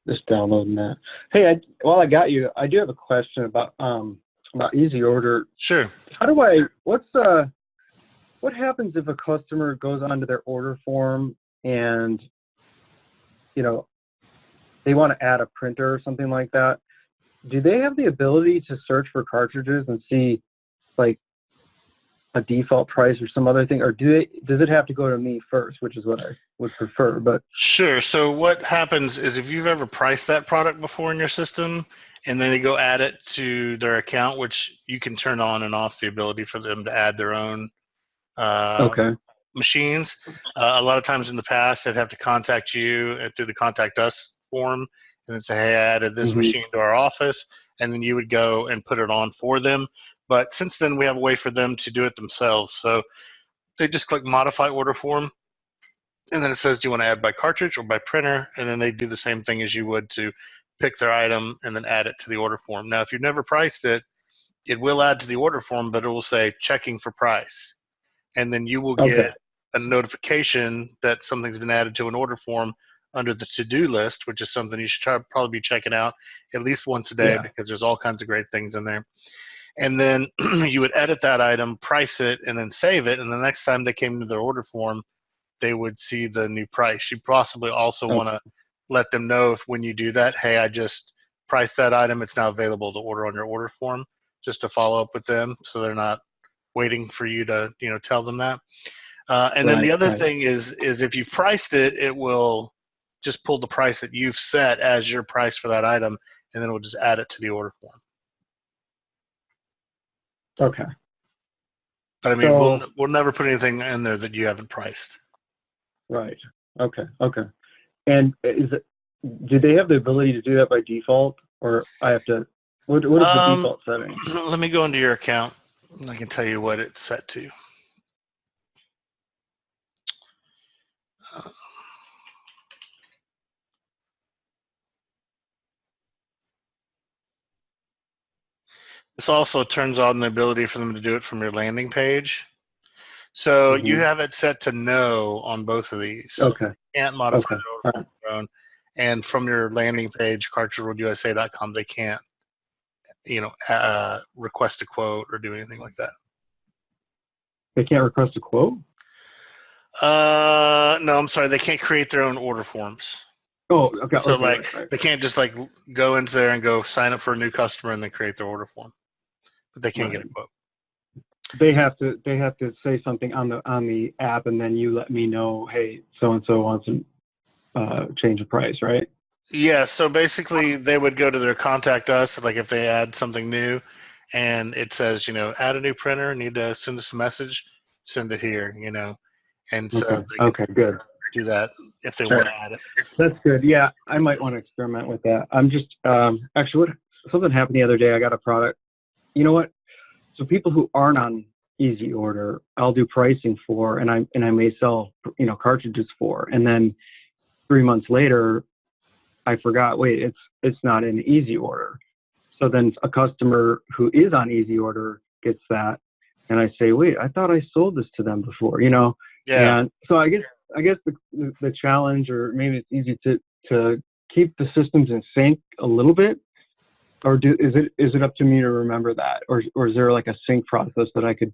just downloading that. Hey, while I got you, I do have a question about Easy Order. Sure. What happens if a customer goes onto their order form and, they want to add a printer or something like that? Do they have the ability to search for cartridges and see like a default price or some other thing, or does it have to go to me first, which is what I would prefer? But sure. So what happens is if you've ever priced that product before in your system and then they go add it to their account, which you can turn on and off the ability for them to add their own machines. A lot of times in the past, they'd have to contact you through the contact us form and then say, hey, I added this machine to our office, and then you would go and put it on for them. But since then, we have a way for them to do it themselves. So they just click modify order form, and then it says, do you want to add by cartridge or by printer? And then they do the same thing as you would to pick their item and then add it to the order form. Now, if you've never priced it, it will add to the order form, but it will say checking for price. And then you will get a notification that something's been added to an order form under the to-do list, which is something you should probably be checking out at least once a day because there's all kinds of great things in there. And then you would edit that item, price it, and then save it. And the next time they came to their order form, they would see the new price. You possibly also want to let them know if when you do that, hey, I just priced that item. It's now available to order on your order form, just to follow up with them so they're not waiting for you to tell them that. And then the other thing is if you've priced it, it will just pull the price that you've set as your price for that item, and then we'll just add it to the order form. Okay. But I mean, we'll never put anything in there that you haven't priced. Right. Okay. And do they have the ability to do that by default, or I have to? What is the default setting? Let me go into your account. I can tell you what it's set to. This also turns on the ability for them to do it from your landing page. So you have it set to no on both of these. So you can't modify the order form on your own. And from your landing page, cartridgeworldusa.com, they can't, request a quote or do anything like that. They can't request a quote? No, I'm sorry. They can't create their own order forms. Oh, okay. So they can't just go into there and go sign up for a new customer and then create their order form. But they can't get a quote. They have to say something on the app, and then you let me know, hey, so and so wants to change the price, right? Yeah. So basically, they would go to their contact us, like if they add something new, and it says, add a new printer, need to send us a message, send it here, and so they can good. do that if they want to add it. That's good. Yeah, I might want to experiment with that. I'm just actually something happened the other day. I got a product. You know what? So people who aren't on Easy Order, I'll do pricing for, and I may sell cartridges for, and then 3 months later, I forgot. Wait, it's not in Easy Order. So then a customer who is on Easy Order gets that, and I say, wait, I thought I sold this to them before, Yeah. And so I guess the challenge, or maybe it's easy to keep the systems in sync a little bit, or is it up to me to remember that, or is there like a sync process that I could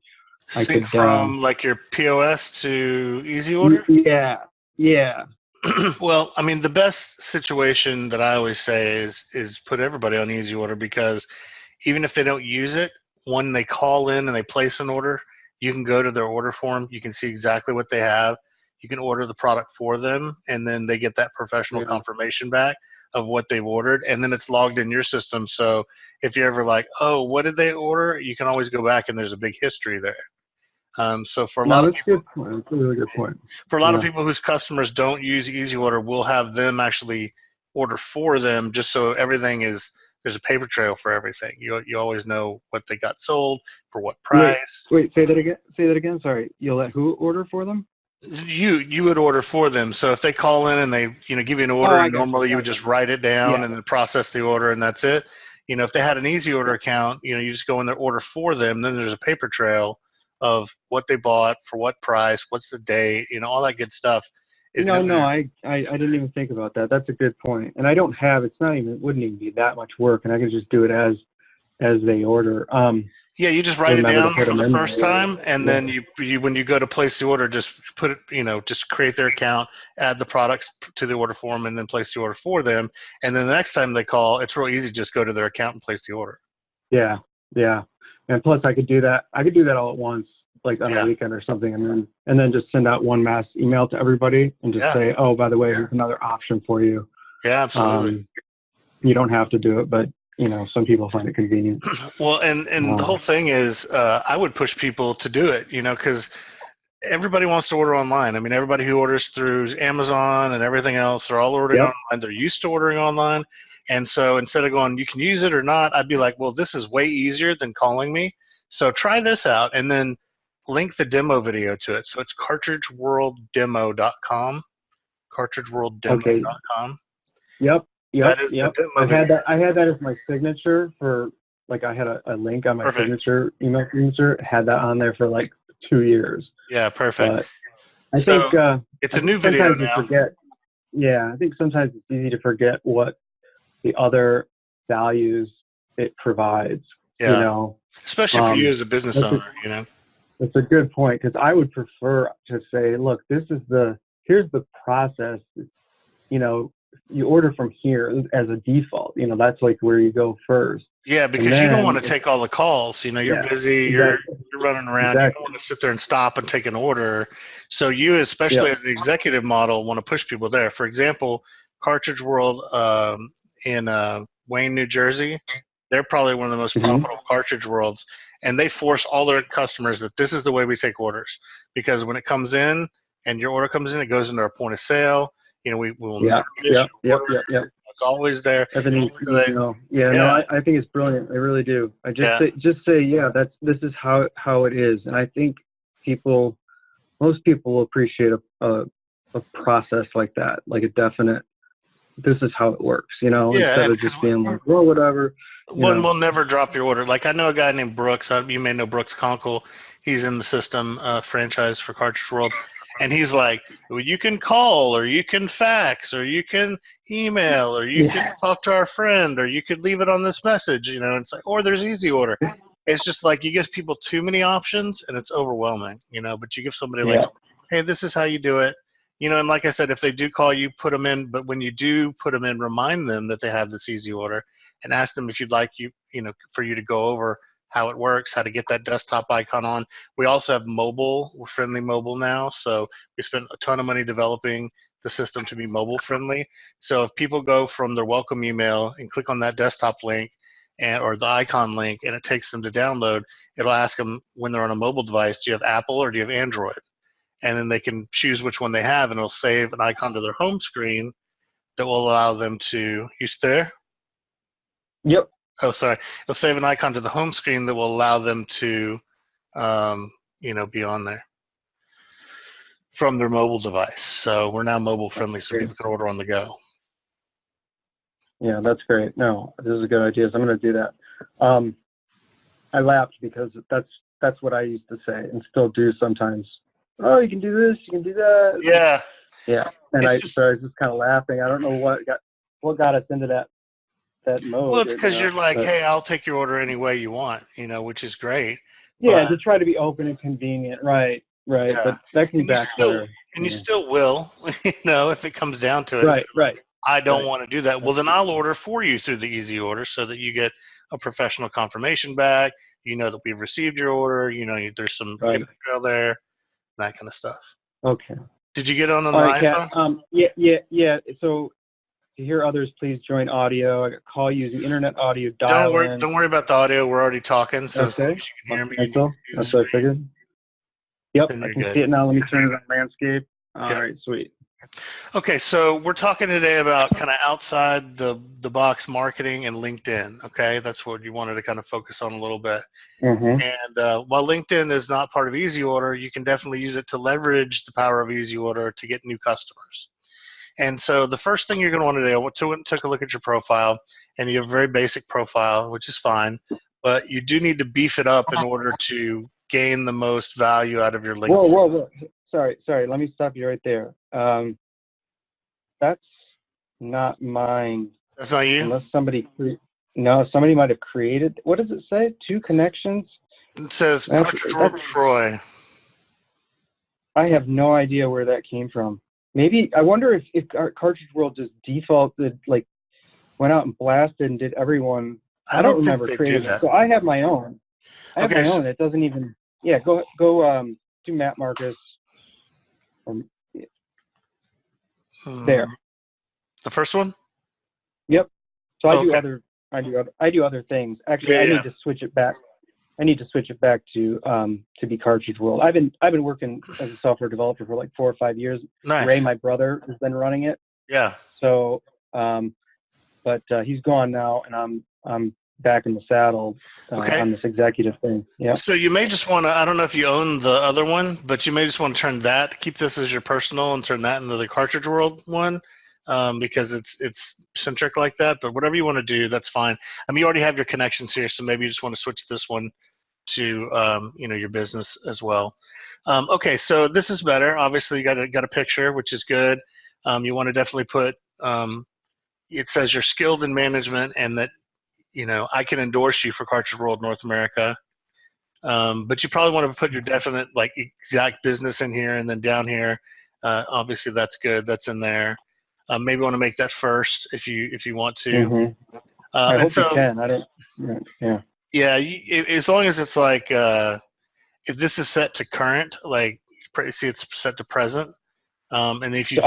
from like your POS to Easy Order? Yeah. Well, I mean, the best situation that I always say is put everybody on Easy Order, because even if they don't use it, when they call in and they place an order, you can go to their order form. You can see exactly what they have. You can order the product for them, and then they get that professional confirmation back of what they've ordered, and then it's logged in your system. So if you're ever like, oh, what did they order? You can always go back, and there's a big history there. So for a lot of people, that's a really good point. For a lot of people whose customers don't use Easy Order, we'll have them actually order for them, just so there's a paper trail for everything. You always know what they got sold for what price. Wait, say that again. Sorry, you'll let who order for them? You would order for them. So if they call in and they give you an order, and normally you would just write it down and then process the order, and that's it. If they had an Easy Order account, you just go in there, order for them. Then there's a paper trail of what they bought, for what price, what's the date, all that good stuff. is No, in no, there. I didn't even think about that. That's a good point. And I don't have, it's not even, it wouldn't even be that much work, and I could just do it as they order. Yeah, you just write it Remember to down put for them the in first there. time, and Yeah. then you when you go to place the order, just put it, just create their account, add the products to the order form, and then place the order for them. And then the next time they call, it's real easy. Just go to their account and place the order. Yeah. Yeah. And plus I could do that. I could do that all at once, like on a Yeah, weekend or something, and then just send out one mass email to everybody and just yeah, say, oh, by the way, here's another option for you. yeah, absolutely. You don't have to do it, but some people find it convenient. Well, and the whole thing is, I would push people to do it, because everybody wants to order online. I mean, everybody who orders through Amazon and everything else, they're all ordering Yep. online. They're used to ordering online. And so instead of going, you can use it or not, I'd be like, well, this is way easier than calling me. So try this out and then link the demo video to it. So it's cartridgeworlddemo.com, Okay. cartridgeworlddemo.com. Yep. That Yep. is the Yep. demo I video. had that. I had that as my signature for, like, I had a link on my Perfect. signature, email signature. Had that on there for like 2 years. Yeah, perfect. But I So think it's a new video sometimes you now. forget. Yeah, I think sometimes it's easy to forget what the other values it provides. Yeah, especially for you as a business That's a, owner. that's a good point, because I would prefer to say, look, here's the process. You order from here as a default. That's like where you go first. Yeah, And because you don't want then to take all the calls. You're yeah, busy. You're exactly, running around. You don't exactly. want to sit there and stop and take an order. So you, especially Yep. as the executive model, want to push people there. For example, Cartridge World in Wayne, New Jersey, they're probably one of the most Hmm. profitable Cartridge Worlds, and they force all their customers that this is the way we take orders. Because when it comes in and your order comes in, it goes into our point of sale. We will never Yeah. miss Yep. your Yep. order. Yep. Yep. It's always there. Everything. So they, Yeah. No, yeah, I think it's brilliant. I really do. I yeah. just say, yeah, this is how it is, and I think most people will appreciate a process like that, like a definite. This is how it works, Yeah, instead and of because just being like, well, whatever, one will never drop your order. Like I know a guy named Brooks. You may know Brooks Conkle. He's in the system franchise for Cartridge World, and he's like, well, you can call, or you can fax, or you can email, or you can Yeah. talk to our friend, or you could leave it on this message. And it's like, or there's easy order. It's just like you give people too many options, and it's overwhelming. But you give somebody like, Yeah. hey, this is how you do it. And like I said, if they do call you, put them in. But when you do put them in, remind them that they have this easy order, and ask them if you'd like for you to go over how it works, how to get that desktop icon on. We also have mobile. We're friendly mobile now, so we spent a ton of money developing the system to be mobile friendly. So if people go from their welcome email and click on that desktop link or the icon link, and it takes them to download, it'll ask them when they're on a mobile device, do you have Apple or do you have Android? And then they can choose which one they have, and it'll save an icon to their home screen that will allow them to. You there? Yep. Oh, sorry. It'll save an icon to the home screen that will allow them to, be on there from their mobile device. So we're now mobile friendly, so people can order on the go. Yeah, that's great. No, this is a good idea. So I'm going to do that. I laughed because that's what I used to say and still do sometimes. Oh, you can do this, you can do that. Yeah. Yeah. And It's I just, was just kind of laughing. I don't know what got us into that well, mode. it's because you're like, But hey, I'll take your order any way you want, which is great. yeah, But to try to be open and convenient. Right. Right. yeah, But that can and you backfire. still will, if it comes down to it. Right. Right. I don't Right. want to do that. Well, then I'll order for you through the easy order so that you get a professional confirmation back. You know that we've received your order. There's some Right. trail there, that kind of stuff. Okay. Did you get on the All right, Kat. iPhone? Yeah. So to hear others, please join audio. I got call using internet audio dial in. Don't worry about the audio. We're already talking, so as long Okay. as you can hear me and you That's see the what I screen, figured. Yep, then I you're can good. see it now. Let me turn it on landscape. All Yeah. right, sweet. Okay, so we're talking today about kind of outside the box marketing and LinkedIn. Okay, that's what you wanted to kind of focus on a little bit. Mm-hmm. And while LinkedIn is not part of Easy Order, you can definitely use it to leverage the power of Easy Order to get new customers. And so the first thing you're going to want to do, I took a look at your profile, and you have a very basic profile, which is fine, but you do need to beef it up in order to gain the most value out of your LinkedIn. Whoa. Sorry. Let me stop you right there. that's not mine. That's not you? Unless somebody might have created. What does it say? 2 connections? It says Cartridge World Troy. I have no idea where that came from. Maybe, I wonder if Cartridge World just defaulted, like, went out and blasted and did everyone. I don't remember creating it. So I have my own. It doesn't even, go to Matt Markus. There. The first one? Yep. So I do other things. Actually, I need to switch it back. I need to switch it back to be Cartridge World. I've been working as a software developer for like 4 or 5 years. Nice. Ray, my brother, has been running it. Yeah. So, but he's gone now, and I'm back in the saddle on this executive thing. Yeah. So you may just want to. I don't know if you own the other one, but you may just want to turn that. Keep this as your personal and turn that into the Cartridge World one. Because it's centric like that, but whatever you want to do, that's fine. I mean, you already have your connections here, so maybe you just want to switch this one to your business as well. Okay, so this is better. Obviously, you got a picture, which is good. You want to definitely put. It says you're skilled in management, and that I can endorse you for Cartridge World North America. But you probably want to put your definite exact business in here, and then down here, obviously that's good. That's in there. Maybe want to make that first if you want to. Mm-hmm. I hope you can. I don't. Yeah. Yeah, as long as it's like if this is set to current, see it's set to present, and if you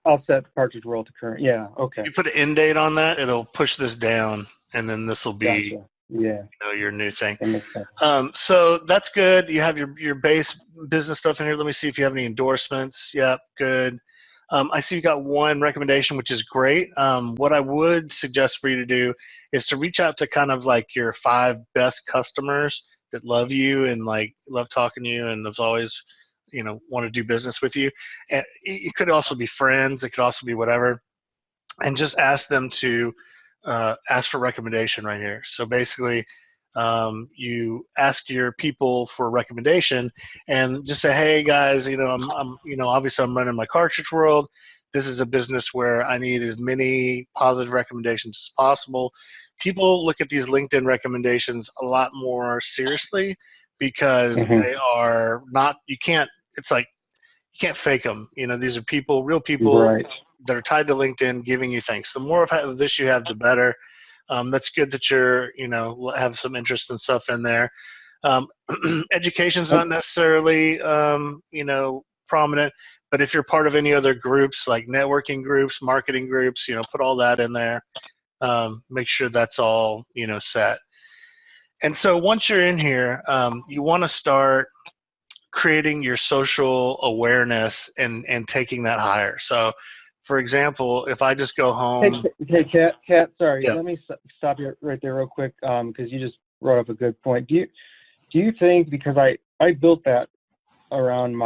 I'll set Cartridge World to current. Yeah. Okay. If you put an end date on that, it'll push this down, and then this will be your new thing. That makes sense. So that's good. You have your base business stuff in here. Let me see if you have any endorsements. Yep, good. I see you got one recommendation, which is great. What I would suggest for you to do is to reach out to kind of like your 5 best customers that love you and love talking to you and have always, want to do business with you. And it could also be friends. It could also be whatever. And just ask them to ask for recommendation right here. So basically, you ask your people for a recommendation and just say, hey guys, I'm obviously I'm running my Cartridge World. This is a business where I need as many positive recommendations as possible. People look at these LinkedIn recommendations a lot more seriously because they are not, you can't fake them. These are real people that are tied to LinkedIn giving you things. The more of this you have, the better. That's good that you're, have some interest and stuff in there. Education's not necessarily, prominent, but if you're part of any other groups like networking groups, marketing groups, put all that in there. Make sure that's all, set. And so once you're in here, you want to start creating your social awareness and taking that higher. So, for example, if I just go home. Hey, Kat, sorry. Let me stop you right there real quick because you just brought up a good point. Do you think, because I built that around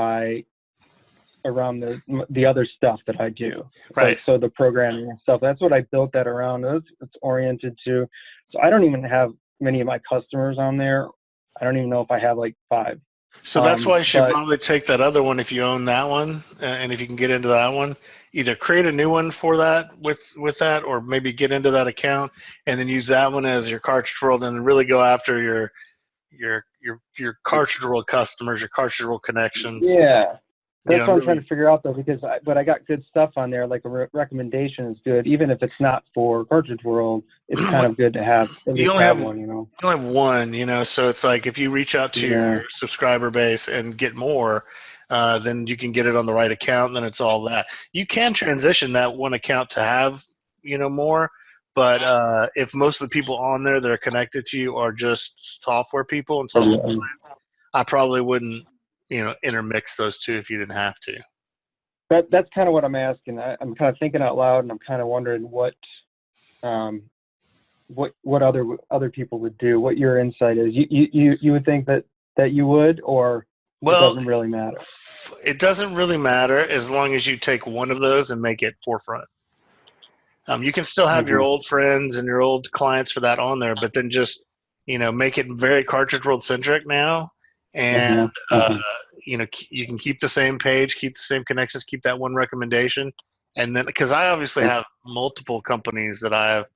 the other stuff that I do, right? So the programming and stuff, that's what I built that around. It's oriented to. So I don't even have many of my customers on there. I don't even know if I have 5. So that's why you should probably take that other one if you own that one, and if you can get into that one, either create a new one for that with that, or maybe get into that account and then use that one as your Cartridge World, and really go after your Cartridge World customers, your Cartridge World connections. Yeah, that's what I'm trying to figure out though, because I got good stuff on there. Like a recommendation is good, even if it's not for Cartridge World. It's kind of good to have at least have one. You only have one. So it's like if you reach out to your subscriber base and get more, then you can get it on the right account. And then it's all that. You can transition that one account to have more, but if most of the people on there that are connected to you are just software people and software clients, I probably wouldn't intermix those two if you didn't have to. That's kind of what I'm asking. I'm kind of thinking out loud, and I'm kind of wondering what other people would do. What your insight is. You would think that you would, or it doesn't really matter. It doesn't really matter as long as you take one of those and make it forefront. You can still have your old friends and your old clients for that on there, but then just make it very Cartridge World centric now. And you can keep the same page, keep the same connections, keep that one recommendation, And then, because I obviously have multiple companies that I have,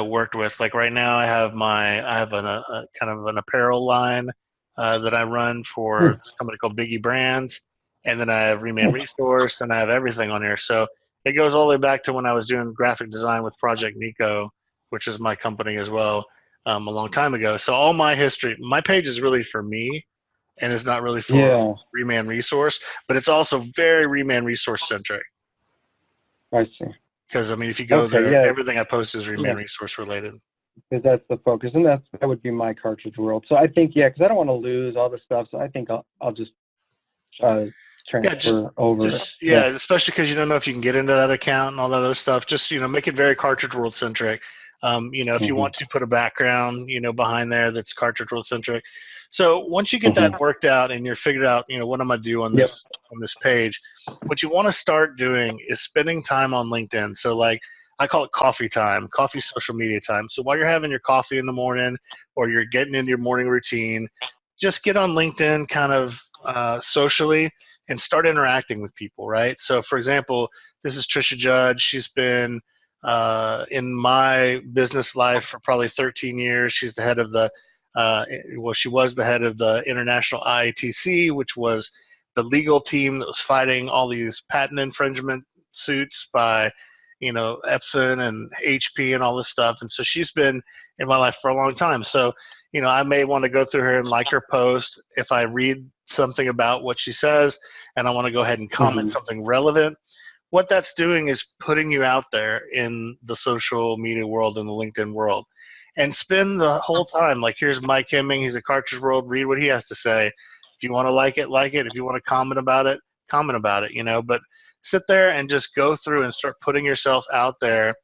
worked with. Like right now, I have a kind of an apparel line that I run for this company called Biggie Brands, and then I have Reman Resource, and I have everything on here. So it goes all the way back to when I was doing graphic design with Project Nico, which is my company as well, a long time ago. So all my history, my page is really for me, and it's not really for Yeah, Reman Resource, but it's also very Reman Resource centric. I see. Because I mean, if you go Okay, there, yeah, everything I post is yeah, Reman Resource related. because that's the focus, and that would be my cartridge world. So I think, yeah, because I don't want to lose all the stuff, so I think I'll just Yeah, just transfer over. just Yeah. yeah, especially because you don't know if you can get into that account and all that other stuff. Just make it very cartridge world centric. If you Hmm. want to put a background, behind there that's cartridge world centric. So once you get Hmm. that worked out and you're figured out, what I'm gonna do on Yep. this page, what you want to start doing is spending time on LinkedIn. So like I call it coffee time, coffee social media time. So while you're having your coffee in the morning or you're getting into your morning routine, just get on LinkedIn kind of socially and start interacting with people, right? So, for example, this is Trisha Judge. She's been in my business life for probably 13 years. She's the head of she was the head of the International IATC, which was the legal team that was fighting all these patent infringement suits by, Epson and HP and all this stuff. And so she's been in my life for a long time. So, I may want to go through her and like her post. If I read something about what she says and I want to go ahead and comment Hmm. something relevant, what that's doing is putting you out there in the social media world, in the LinkedIn world, and spend the whole time. Like, here's Mike Hemming. He's a Cartridge World. Read what he has to say. If you want to like it, like it. If you want to comment about it, comment about it, But sit there and just go through and start putting yourself out there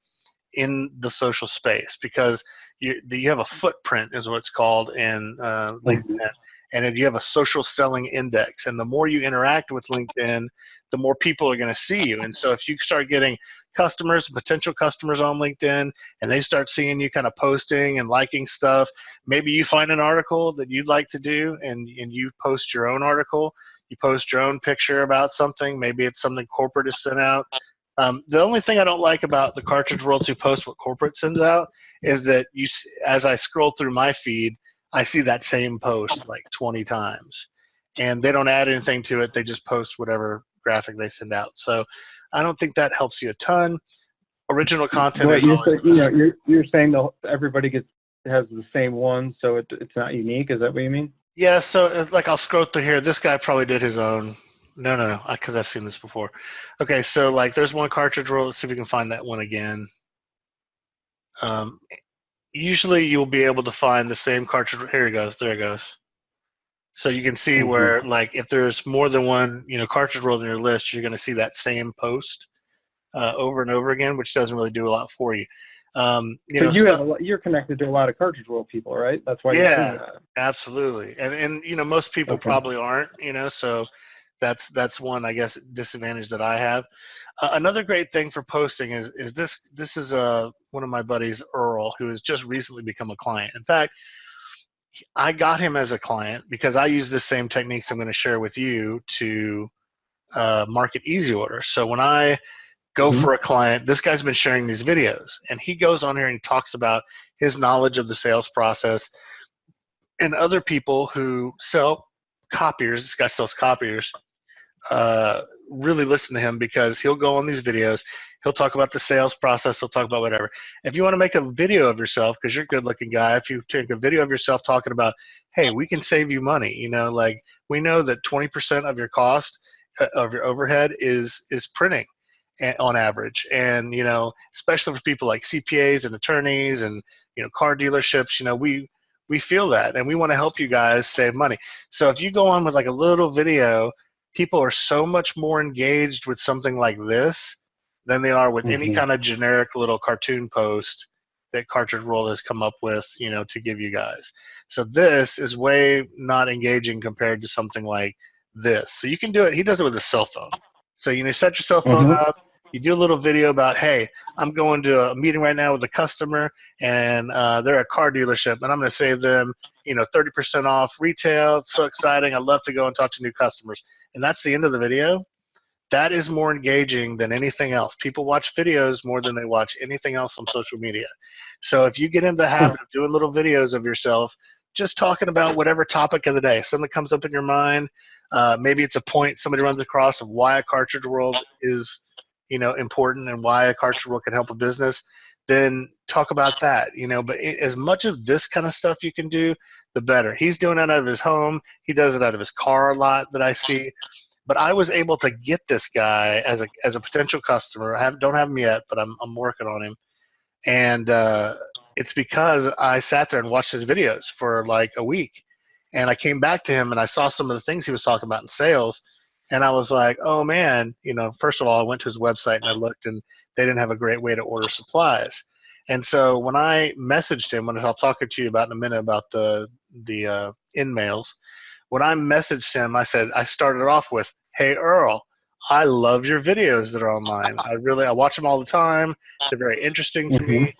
in the social space, because you have a footprint is what it's called in Hmm. LinkedIn, and then you have a social selling index, and the more you interact with LinkedIn, the more people are going to see you. And so if you start getting customers, potential customers on LinkedIn, and they start seeing you kind of posting and liking stuff, maybe you find an article that you'd like to do, and you post your own article, you post your own picture about something, maybe it's something corporate is sent out. The only thing I don't like about the Cartridge Worlds who post what corporate sends out is that as I scroll through my feed, I see that same post like 20 times, and they don't add anything to it. They just post whatever graphic they send out. So I don't think that helps you a ton. Original content But is you're always you know best. you're saying everybody has the same one, so it's not unique. Is that what you mean? Yeah, so like I'll scroll through here. This guy probably did his own. No, because I've seen this before. Okay, so like there's one cartridge roll. Let's see if we can find that one again. Um, Usually you'll be able to find the same cartridge. Here it goes. There it goes. So you can see Hmm. where, like, if there's more than one, cartridge roll in your list, you're going to see that same post over and over again, which doesn't really do a lot for you. So you have Stuff. you're connected to a lot of cartridge world people, right? That's why you're seeing Yeah, that. absolutely. And most people Okay. probably aren't. So that's one, I guess, disadvantage that I have. Another great thing for posting is this is one of my buddies, Earl, who has just recently become a client. In fact, I got him as a client because I use the same techniques I'm going to share with you to market easy order. So when I go Hmm. for a client, this guy's been sharing these videos, and he goes on here and he talks about his knowledge of the sales process, and other people who sell copiers. This guy sells copiers. Really listen to him because he'll go on these videos. He'll talk about the sales process. He'll talk about whatever. If you want to make a video of yourself, because you're a good looking guy, if you take a video of yourself talking about, hey, we can save you money. Like we know that 20% of your cost of your overhead is printing on average. And, especially for people like CPAs and attorneys and, car dealerships, we feel that and we want to help you guys save money. So if you go on with like a little video, people are so much more engaged with something like this than they are with any Hmm. kind of generic little cartoon post that Cartridge World has come up with, to give you guys. So this is way not engaging compared to something like this. So you can do it. He does it with a cell phone. So, set your cell phone Hmm. up. You do a little video about, hey, I'm going to a meeting right now with a customer, and they're a car dealership, and I'm going to save them, 30% off retail. It's so exciting. I love to go and talk to new customers. And that's the end of the video. that is more engaging than anything else. People watch videos more than they watch anything else on social media. So if you get into the habit of doing little videos of yourself, just talking about whatever topic of the day, something comes up in your mind, maybe it's a point somebody runs across of why a cartridge world is, important and why a cartridge world can help a business, then talk about that, but as much of this kind of stuff you can do, the better. He's doing it out of his home. He does it out of his car a lot that I see. But I was able to get this guy as a potential customer. Don't have him yet, but I'm working on him. And it's because I sat there and watched his videos for like a week. And I came back to him and I saw some of the things he was talking about in sales. And I was like, oh man, first of all, I went to his website and I looked, and they didn't have a great way to order supplies. And so when I messaged him, when I'll talk to you about in a minute about the in mails, when I messaged him, I started off with, hey, Earl, I love your videos that are online. I watch them all the time. They're very interesting to me,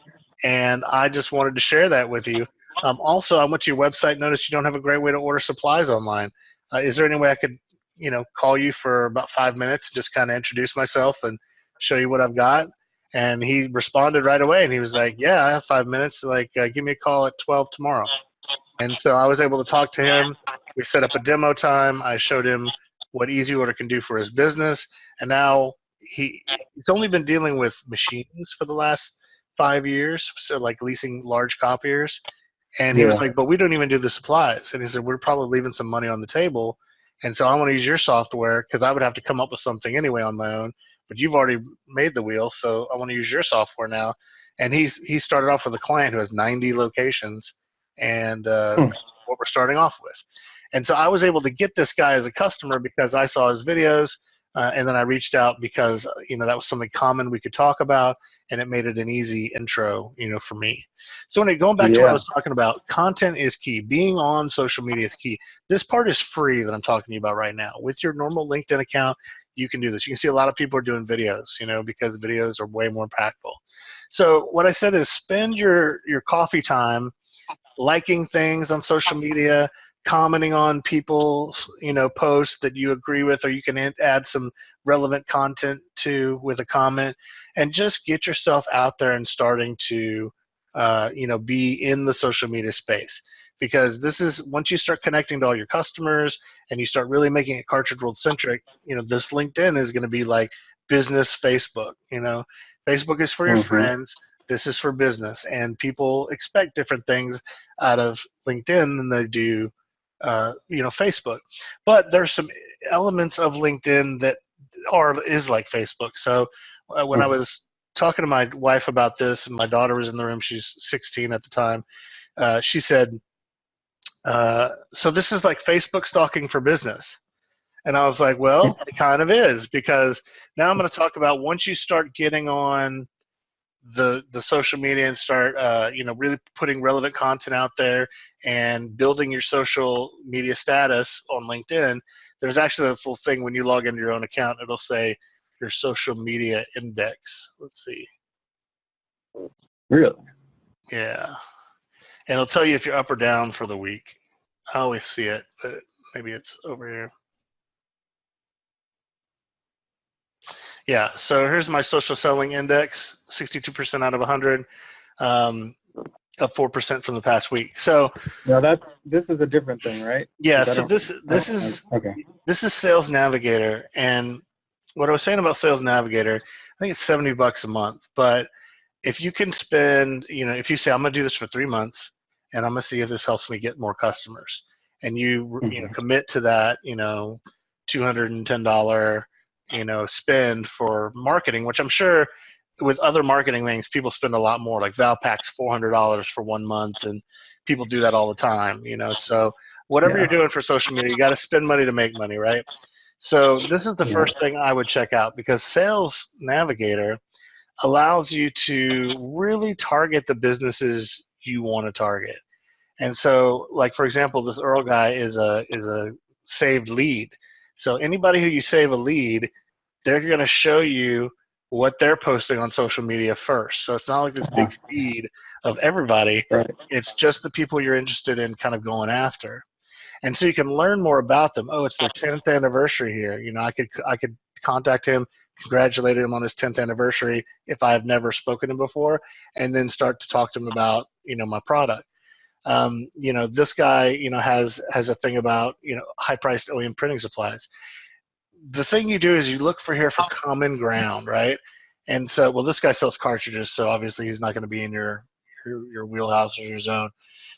and I just wanted to share that with you. Also, I went to your website, noticed you don't have a great way to order supplies online. Is there any way I could, call you for about 5 minutes, just kind of introduce myself and show you what I've got? And he responded right away, and he was like, yeah, I have 5 minutes. Like, give me a call at 12 tomorrow. And so I was able to talk to him. We set up a demo time. I showed him what Easy Order can do for his business. And now he's only been dealing with machines for the last 5 years, so like leasing large copiers. And he was like, but we don't even do the supplies. And he said, we're probably leaving some money on the table. And so I want to use your software, because I would have to come up with something anyway on my own. But you've already made the wheel, so I want to use your software now. And he started off with a client who has 90 locations, and what we're starting off with. And so I was able to get this guy as a customer because I saw his videos, and then I reached out because that was something common we could talk about, and it made it an easy intro for me. So when going back to what I was talking about, content is key. Being on social media is key. This part is free that I'm talking to you about right now. With your normal LinkedIn account, you can do this. You can see a lot of people are doing videos, because videos are way more impactful. So what I said is spend your coffee time liking things on social media, commenting on people's posts that you agree with, or you can add some relevant content to with a comment, and just get yourself out there and starting to be in the social media space. Because this is, once you start connecting to all your customers and you start really making it Cartridge World centric, this LinkedIn is going to be like business Facebook. Facebook is for your friends. This is for business, and people expect different things out of LinkedIn than they do, Facebook. But there's some elements of LinkedIn that is like Facebook. So when I was talking to my wife about this, and my daughter was in the room, she's 16 at the time, she said, so this is like Facebook stalking for business. And I was like, well, it kind of is, because now I'm going to talk about, once you start getting on the social media and start really putting relevant content out there and building your social media status on LinkedIn, there's actually a little thing when you log into your own account, it'll say your social media index. Let's see. Really? Yeah. And it'll tell you if you're up or down for the week. I always see it, but maybe it's over here. Yeah, so here's my social selling index, 62% out of 100, up 4% from the past week. So now this is a different thing, right? Yeah, so this is Sales Navigator, and what I was saying about Sales Navigator, I think it's $70 a month. But if you can spend, if you say, I'm going to do this for 3 months, and I'm going to see if this helps me get more customers, and you commit to that, $210, spend for marketing, which I'm sure with other marketing things, people spend a lot more. Like Valpak's $400 for 1 month, and people do that all the time, So whatever you're doing for social media, you got to spend money to make money, right? So this is the first thing I would check out, because Sales Navigator allows you to really target the businesses you want to target. And so, like, for example, this Earl guy is a saved lead. So anybody who you save a lead, they're going to show you what they're posting on social media first. So it's not like this big feed of everybody. Right. It's just the people you're interested in kind of going after. And so you can learn more about them. Oh, it's their 10th anniversary here. I could contact him, congratulate him on his 10th anniversary if I have never spoken to him before, and then start to talk to him about, my product. This guy, has a thing about, high-priced OEM printing supplies. The thing you do is you look for common ground, right? And so, well, this guy sells cartridges, so obviously he's not going to be in your wheelhouse or your zone.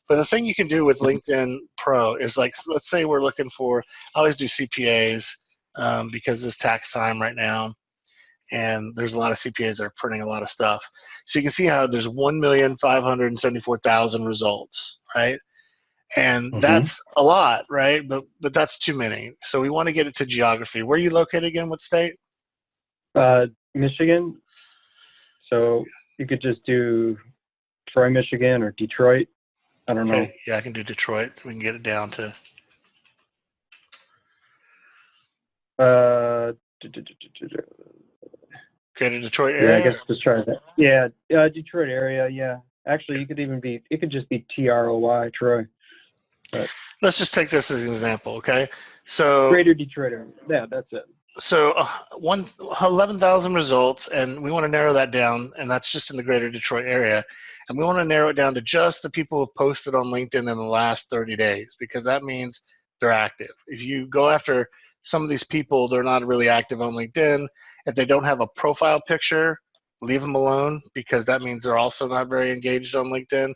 But the thing you can do with LinkedIn Pro is, like, let's say we're looking for, I always do CPAs because it's tax time right now, and there's a lot of CPAs that are printing a lot of stuff. So you can see how there's 1,574,000 results, right? And that's a lot, right? But that's too many. So we want to get it to geography. Where are you located again? What state? Michigan. So you could just do Troy, Michigan, or Detroit. I don't know. Yeah, I can do Detroit. We can get it down to. Greater Detroit area. Yeah, I guess let's try that. Yeah, Detroit area. Yeah, actually, it could just be TROY, Troy. But let's just take this as an example, okay? So Greater Detroit area. Yeah, that's it. So 11,000 results, and we want to narrow that down, and that's just in the Greater Detroit area. And we want to narrow it down to just the people who've posted on LinkedIn in the last 30 days, because that means they're active. If you go after some of these people, they're not really active on LinkedIn. If they don't have a profile picture, leave them alone, because that means they're also not very engaged on LinkedIn.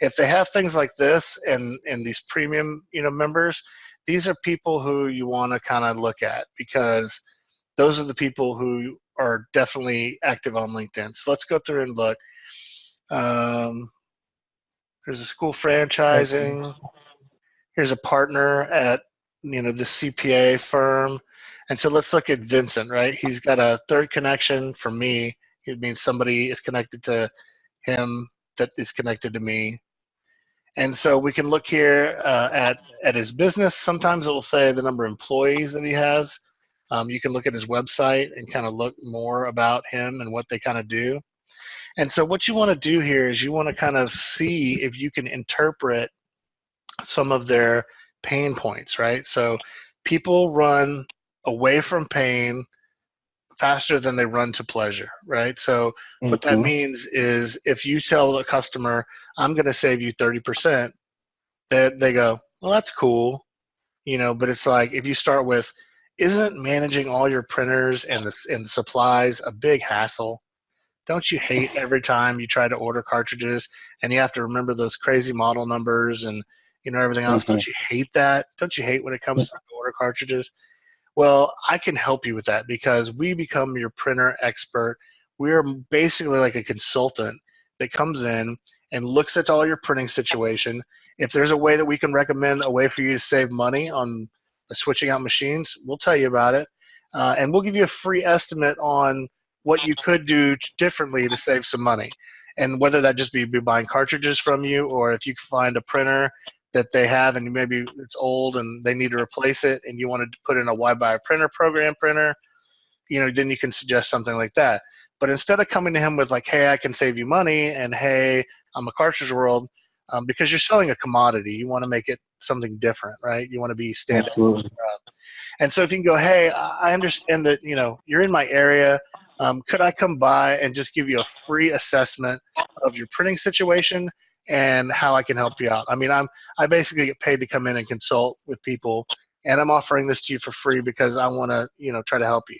If they have things like this and these premium, members, these are people who you want to kind of look at, because those are the people who are definitely active on LinkedIn. So let's go through and look. There's a school franchising. Here's a partner at, the CPA firm. And so let's look at Vincent, right? He's got a third connection for me. It means somebody is connected to him that is connected to me. And so we can look here at his business. Sometimes it will say the number of employees that he has. You can look at his website and kind of look more about him and what they kind of do. And so what you want to do here is you want to kind of see if you can interpret some of their pain points, right? So people run away from pain faster than they run to pleasure, right? So what that means is if you tell a customer, I'm going to save you 30%, they go, well, that's cool, but it's like, if you start with, isn't managing all your printers and the supplies a big hassle? Don't you hate every time you try to order cartridges and you have to remember those crazy model numbers and everything else? Don't you hate that? Don't you hate when it comes to order cartridges? Well, I can help you with that, because we become your printer expert. We're basically like a consultant that comes in and looks at all your printing situation. If there's a way that we can recommend a way for you to save money on switching out machines, we'll tell you about it. And we'll give you a free estimate on what you could do differently to save some money. And whether that just be buying cartridges from you, or if you can find a printer that they have and maybe it's old and they need to replace it and you want to put in a why buy a printer program printer, then you can suggest something like that. But instead of coming to him with like, hey, I can save you money, and hey, I'm a cartridge world, because you're selling a commodity, you want to make it something different, right? You want to be standing out. And so if you can go, hey, I understand that, you're in my area. Could I come by and just give you a free assessment of your printing situation and how I can help you out? I mean, I basically get paid to come in and consult with people, and I'm offering this to you for free because I want to, try to help you.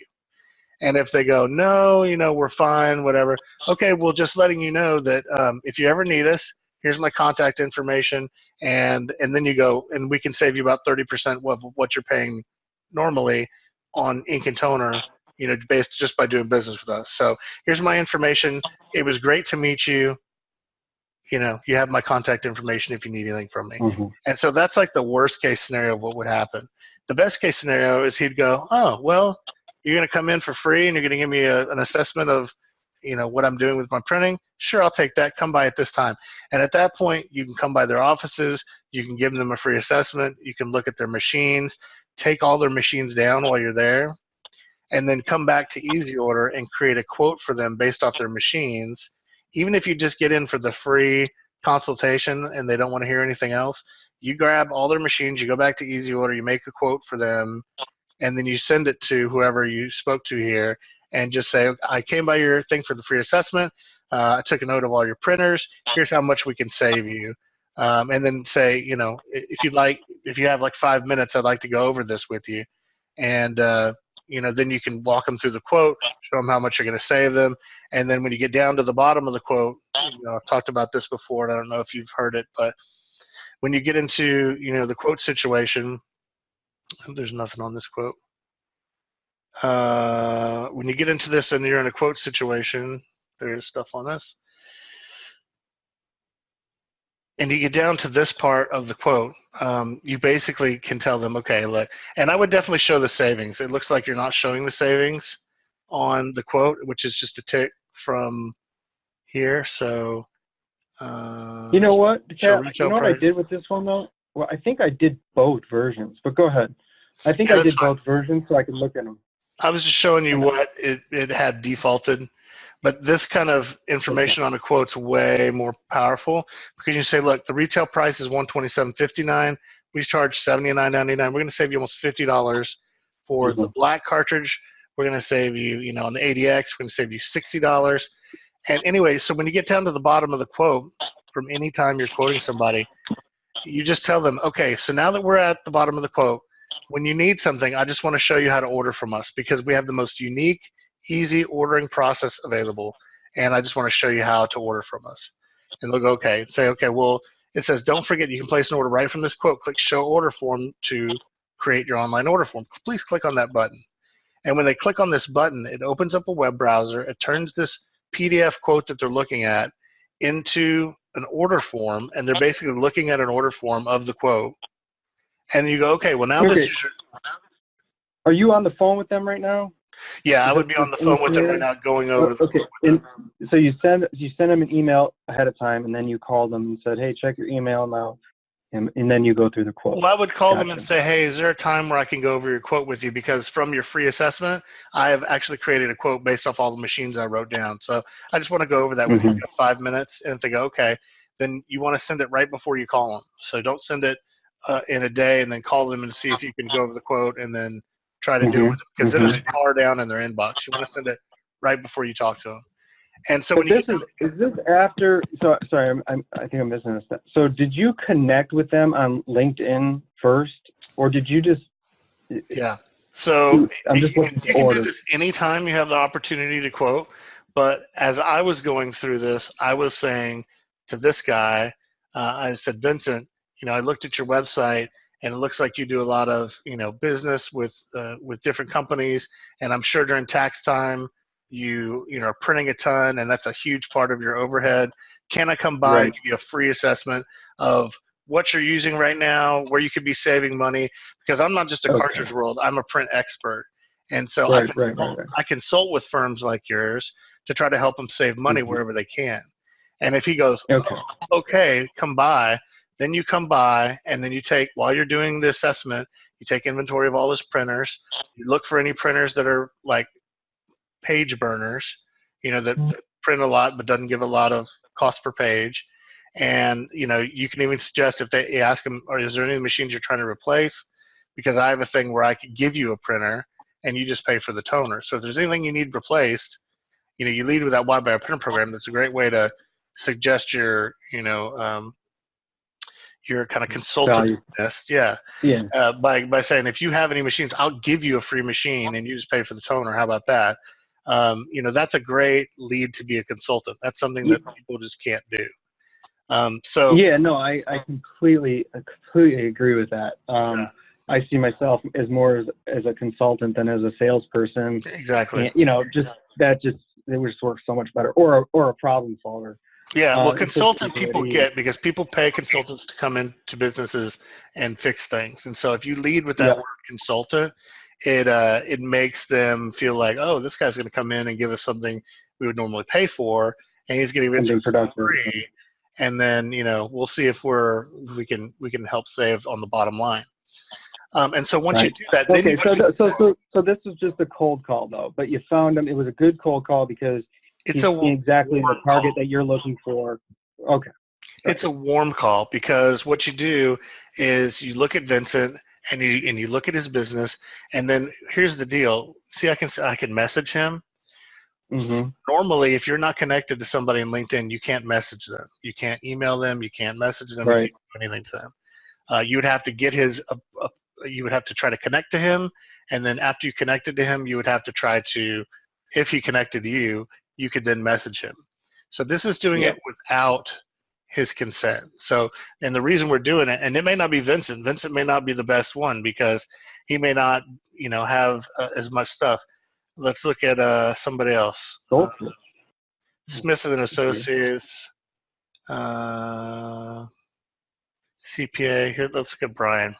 And if they go, no, we're fine, whatever. Okay, well, just letting you know that if you ever need us, here's my contact information, and then you go, and we can save you about 30% of what you're paying normally on ink and toner, based just by doing business with us. So here's my information. It was great to meet you. You have my contact information if you need anything from me. And so that's like the worst case scenario of what would happen. The best case scenario is he'd go, oh, well, you're going to come in for free and you're going to give me an assessment of, what I'm doing with my printing. Sure, I'll take that. Come by at this time. And at that point, you can come by their offices. You can give them a free assessment. You can look at their machines, take all their machines down while you're there, and then come back to Easy Order and create a quote for them based off their machines. Even if you just get in for the free consultation and they don't want to hear anything else, you grab all their machines, you go back to Easy Order, you make a quote for them, and then you send it to whoever you spoke to here, and just say, I came by your thing for the free assessment. I took a note of all your printers. Here's how much we can save you. And then say, if you'd like, if you have like 5 minutes, I'd like to go over this with you. And, then you can walk them through the quote, show them how much you're going to save them. And then when you get down to the bottom of the quote, I've talked about this before, and I don't know if you've heard it, but when you get into, the quote situation, there's nothing on this quote. When you get into this and you're in a quote situation, there is stuff on this. And you get down to this part of the quote, you basically can tell them, okay, look, and I would definitely show the savings. It looks like you're not showing the savings on the quote, which is just a tick from here. So, you know what, Pat, retail you know what I did with this one though? Well, I think I did both versions, but go ahead. I think I did both versions so I could look at them. I was just showing you what it had defaulted. But this kind of information on a quote's way more powerful, because you say, look, the retail price is $127.59. We charge $79.99. We're going to save you almost $50 for the black cartridge. We're going to save you, on the ADX, we're going to save you $60. And anyway, so when you get down to the bottom of the quote, from any time you're quoting somebody, you just tell them, okay, so now that we're at the bottom of the quote, when you need something, I just want to show you how to order from us, because we have the most unique, easy ordering process available, and I just want to show you how to order from us. And they'll go, okay, and say, okay, well, it says, don't forget you can place an order right from this quote. Click show order form to create your online order form. Please click on that button. And when they click on this button, it opens up a web browser. It turns this PDF quote that they're looking at into an order form, and they're basically looking at an order form of the quote. And you go, okay, well, now this is your... Are you on the phone with them right now? Yeah, I would be on the phone with them right now going over the quote with them. So you send them an email ahead of time, and then you call them and said, hey, check your email now, and then you go through the quote. Well, I would call them and say, hey, is there a time where I can go over your quote with you? Because from your free assessment, I have actually created a quote based off all the machines I wrote down. So I just want to go over that with you in 5 minutes. And if they go, okay, then you want to send it right before you call them. So don't send it in a day and then call them and see if you can go over the quote and then try to do it with them, because then it's far down in their inbox. You want to send it right before you talk to them. And so when you is this after? So sorry, I think I'm missing a step. So did you connect with them on LinkedIn first, or did you just? Yeah. So I'm just looking you can do this anytime you have the opportunity to quote. But as I was going through this, I was saying to this guy, I said, Vincent, I looked at your website, and it looks like you do a lot of, business with different companies, and I'm sure during tax time you are printing a ton, and that's a huge part of your overhead. Can I come by and give you a free assessment of what you're using right now, where you could be saving money? Because I'm not just a cartridge world, I'm a print expert, and so I consult with firms like yours to try to help them save money wherever they can. And if he goes, okay, come by. Then you come by, and then you take, while you're doing the assessment, you take inventory of all his printers. You look for any printers that are like page burners, that print a lot but doesn't give a lot of cost per page. And, you can even suggest, if they ask them, or is there any machines you're trying to replace? Because I have a thing where I could give you a printer and you just pay for the toner. So if there's anything you need replaced, you lead with that Why Buy a Printer program. That's a great way to suggest your kind of consultant list, by saying, if you have any machines, I'll give you a free machine and you just pay for the toner. How about that? That's a great lead to be a consultant. That's something that people just can't do. I completely agree with that. I see myself as more as a consultant than as a salesperson. Exactly. And, it would just work so much better, or a problem solver. Yeah, well, consultant people get, because people pay consultants to come into businesses and fix things. And so if you lead with that word consultant, it makes them feel like, oh, this guy's going to come in and give us something we would normally pay for, and he's going to give it for free. And then, we'll see if we can help save on the bottom line. And so once you do that, then so this was just a cold call though, but you found him. It was a good cold call because it's exactly the target that you're looking for. Okay. It's a warm call, because what you do is you look at Vincent and you look at his business, and then here's the deal. See, I can message him. Mm-hmm. Normally, if you're not connected to somebody in LinkedIn, you can't message them. You can't email them. You can't message them. You Right. can't do anything to them. You would have to get you would have to try to connect to him, and then after you connected to him, you would have to try to, if he connected to you, you could then message him. So this is doing Yep. it without his consent. So, and the reason we're doing it, and it may not be Vincent. Vincent may not be the best one because he may not, have as much stuff. Let's look at somebody else. Smith and Associates, CPA. Here, let's look at Brian.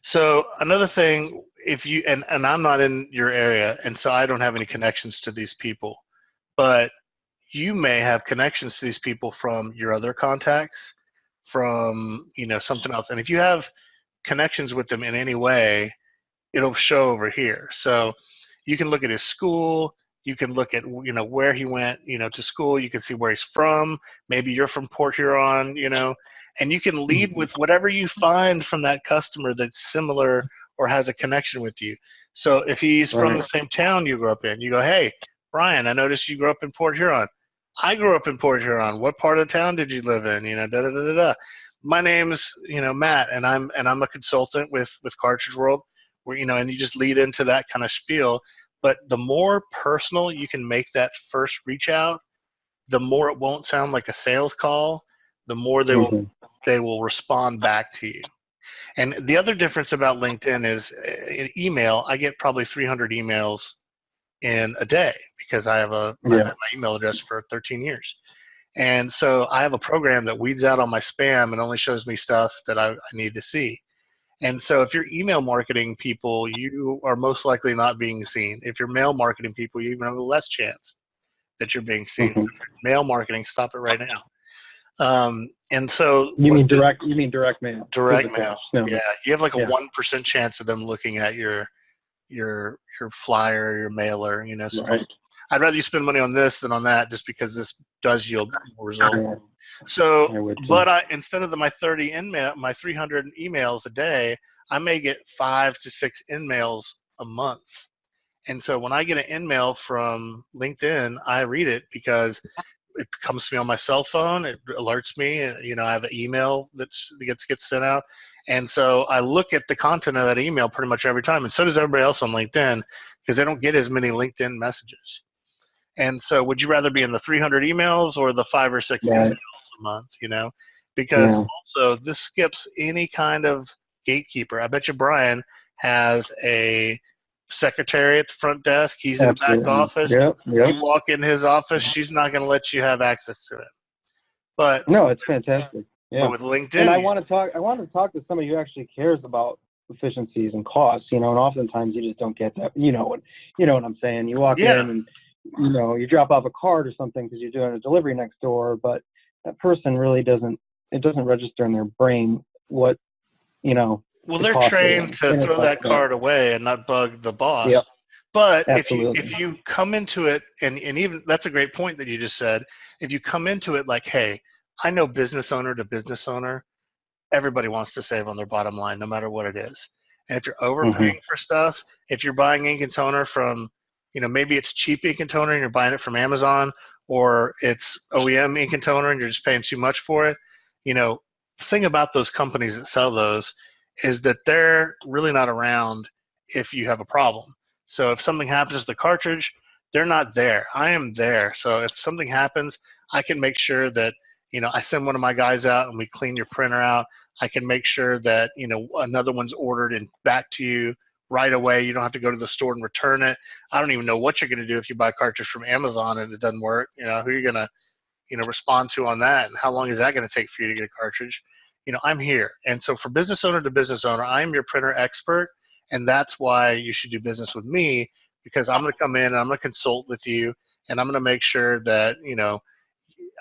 So another thing, if you and I'm not in your area, and so I don't have any connections to these people, but you may have connections to these people from your other contacts, from something else. And if you have connections with them in any way, it'll show over here. So you can look at his school. You can look at where he went to school. You can see where he's from. Maybe you're from Port Huron, and you can lead with whatever you find from that customer that's similar or has a connection with you. So if he's from the same town you grew up in, you go, hey, Brian, I noticed you grew up in Port Huron. I grew up in Port Huron. What part of town did you live in? Da da da da da. My name's Matt, and I'm a consultant with Cartridge World. Where and you just lead into that kind of spiel. But the more personal you can make that first reach out, the more it won't sound like a sales call. The more they will respond back to you. And the other difference about LinkedIn is in email. I get probably 300 emails in a day because I have my email address for 13 years. And so I have a program that weeds out all my spam and only shows me stuff that I need to see. And so if you're email marketing people, you are most likely not being seen. If you're mail marketing people, you even have a less chance that you're being seen. Mail marketing, stop it right now. And so you mean direct mail? Direct mail. No. Yeah, you have like a 1% chance of them looking at your flyer, your mailer. So I'd rather you spend money on this than on that, just because this does yield more results. So, but instead of my 300 emails a day, I may get 5 to 6 in-mails a month. And so when I get an in-mail from LinkedIn, I read it because it comes to me on my cell phone. It alerts me. I have an email that gets sent out. And so I look at the content of that email pretty much every time. And so does everybody else on LinkedIn, because they don't get as many LinkedIn messages. And so would you rather be in the 300 emails or the 5 or 6 emails a month, because also this skips any kind of gatekeeper. I bet you Brian has a secretary at the front desk. He's in the back office. You walk in his office, she's not going to let you have access to it. But no, it's fantastic. Yeah. But with LinkedIn, and I want to talk to somebody who actually cares about efficiencies and costs, and oftentimes you just don't get that. You know what I'm saying? You walk in and you drop off a card or something because you're doing a delivery next door, but that person really doesn't register in their brain what, Well, they're trained to throw that card away and not bug the boss. Yep. But if you come into it, and even that's a great point that you just said, if you come into it like, hey, I know business owner to business owner, everybody wants to save on their bottom line, no matter what it is. And if you're overpaying for stuff, if you're buying ink and toner from, maybe it's cheap ink and toner and you're buying it from Amazon, or it's OEM ink and toner and you're just paying too much for it, the thing about those companies that sell those is that they're really not around if you have a problem. So if something happens to the cartridge, they're not there. I am there. So if something happens, I can make sure that, I send one of my guys out and we clean your printer out. I can make sure that, another one's ordered and back to you right away. You don't have to go to the store and return it. I don't even know what you're going to do if you buy a cartridge from Amazon and it doesn't work. Who are you going to, respond to on that? And how long is that going to take for you to get a cartridge? I'm here. And so for business owner to business owner, I'm your printer expert. And that's why you should do business with me, because I'm going to come in and I'm going to consult with you, and I'm going to make sure that,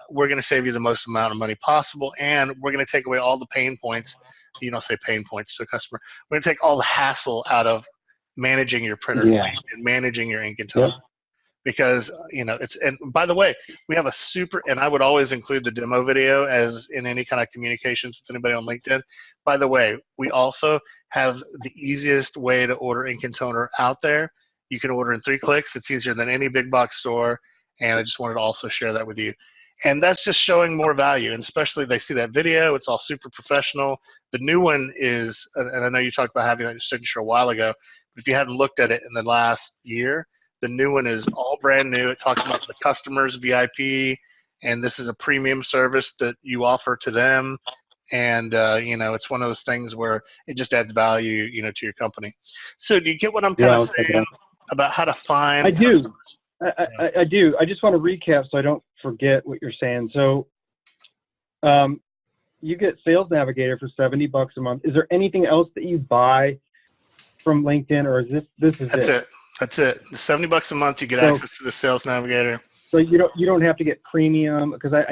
we're going to save you the most amount of money possible, and we're going to take away all the pain points. You don't say pain points to a customer. We're going to take all the hassle out of managing your printer fleet and managing your ink and toner. because and by the way, we have a and I would always include the demo video as in any kind of communications with anybody on LinkedIn. By the way, we also have the easiest way to order ink and toner out there. You can order in 3 clicks. It's easier than any big box store, and I just wanted to also share that with you. And that's just showing more value, and especially they see that video. It's all super professional. The new one is, and I know you talked about having that signature a while ago, but if you hadn't looked at it in the last year, the new one is all brand new. It talks about the customers VIP, and this is a premium service that you offer to them. And, it's one of those things where it just adds value, to your company. So do you get what I'm kind of saying about how to find customers? I do. I just want to recap so I don't forget what you're saying. So you get Sales Navigator for $70 a month. Is there anything else that you buy from LinkedIn, or is this is That's it? That's it. The $70 a month, you get access to the Sales Navigator. So you don't have to get premium, because I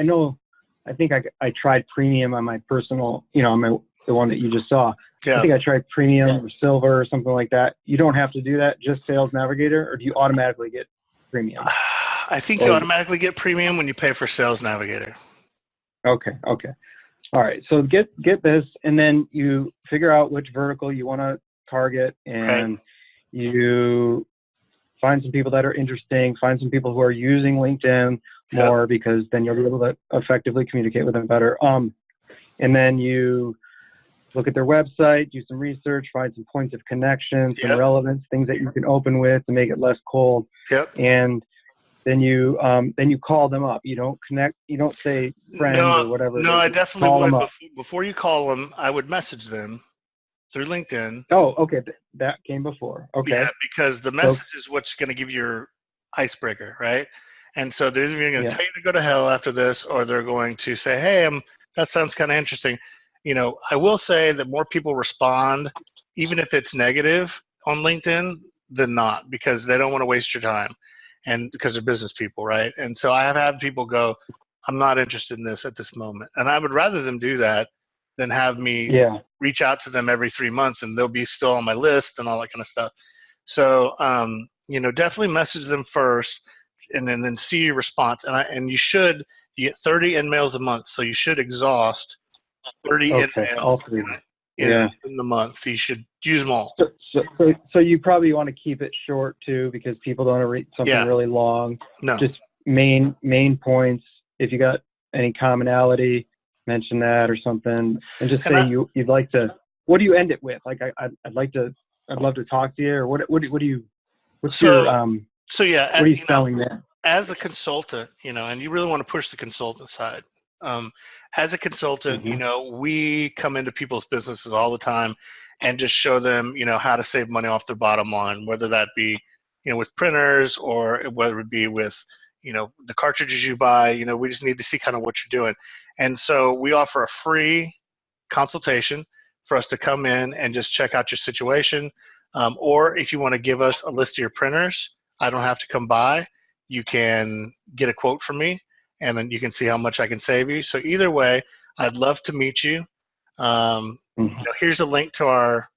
think I tried premium on my personal, the one that you just saw. Yeah. I think I tried premium or silver or something like that. You don't have to do that, just Sales Navigator, or do you automatically get premium? I think you automatically get premium when you pay for Sales Navigator. Okay. All right. So get this, and then you figure out which vertical you want to target, and you find some people that are interesting, find some people who are using LinkedIn more, because then you'll be able to effectively communicate with them better. And then you look at their website, do some research, find some points of connection, some relevance, things that you can open with to make it less cold. And then you call them up. You don't connect. You don't say friend or whatever. No, I definitely would. Before you call them, I would message them through LinkedIn. Oh, okay. That came before. Okay. Yeah, because the message is what's going to give you your icebreaker, right? And so they're either going to tell you to go to hell after this, or they're going to say, hey, that sounds kind of interesting. I will say that more people respond, even if it's negative on LinkedIn, than not, because they don't want to waste your time, and because they're business people, right? And so I have had people go, I'm not interested in this at this moment. And I would rather them do that than have me reach out to them every 3 months, and they'll be still on my list and all that kind of stuff. So, definitely message them first, and then see your response. And you get 30 in-mails a month, so you should exhaust 30 in-mails in the month. You should use them all. So you probably want to keep it short too, because people don't want to read something really long. No. Just main points. If you got any commonality, mention that or something, and just say you'd like to. What do you end it with? Like I'd love to talk to you, or what do you? What's your So yeah, what are you selling there? As a consultant, and you really want to push the consultant side. As a consultant, we come into people's businesses all the time and just show them, how to save money off their bottom line, whether that be, with printers, or whether it be with, the cartridges you buy. We just need to see kind of what you're doing. And so we offer a free consultation for us to come in and just check out your situation. Or if you want to give us a list of your printers, I don't have to come by. You can get a quote from me, and then you can see how much I can save you. So either way, I'd love to meet you. Here's a link to our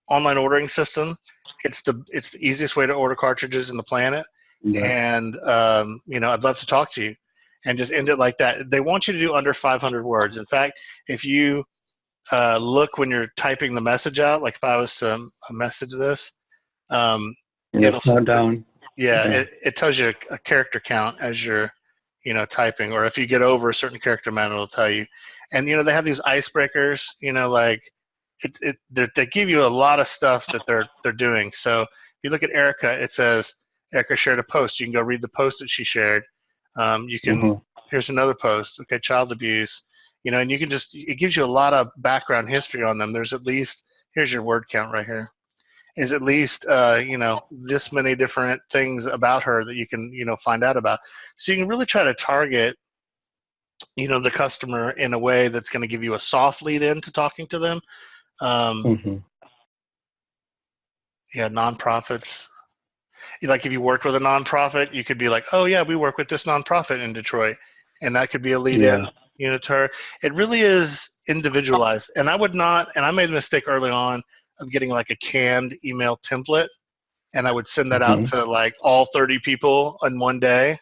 online ordering system. It's the easiest way to order cartridges in the planet. And I'd love to talk to you, and just end it like that. They want you to do under 500 words. In fact, if you look when you're typing the message out, like if I was to message this, it'll slow down. It tells you a character count as you're typing, or if you get over a certain character amount, it'll tell you. And they have these icebreakers, like they give you a lot of stuff that they're doing. So if you look at Erica, it says Erica shared a post. You can go read the post that she shared. You can here's another post. Okay, child abuse. And you can it gives you a lot of background history on them. There's at least, here's your word count right here, is at least, this many different things about her that you can, find out about. So you can really try to target, the customer in a way that's going to give you a soft lead in to talking to them. Nonprofits. Like if you worked with a nonprofit, you could be like, oh yeah, we work with this nonprofit in Detroit. And that could be a lead in. To her. It really is individualized. And I would not, and I made a mistake early on of getting like a canned email template and I would send that out to like all 30 people in one day.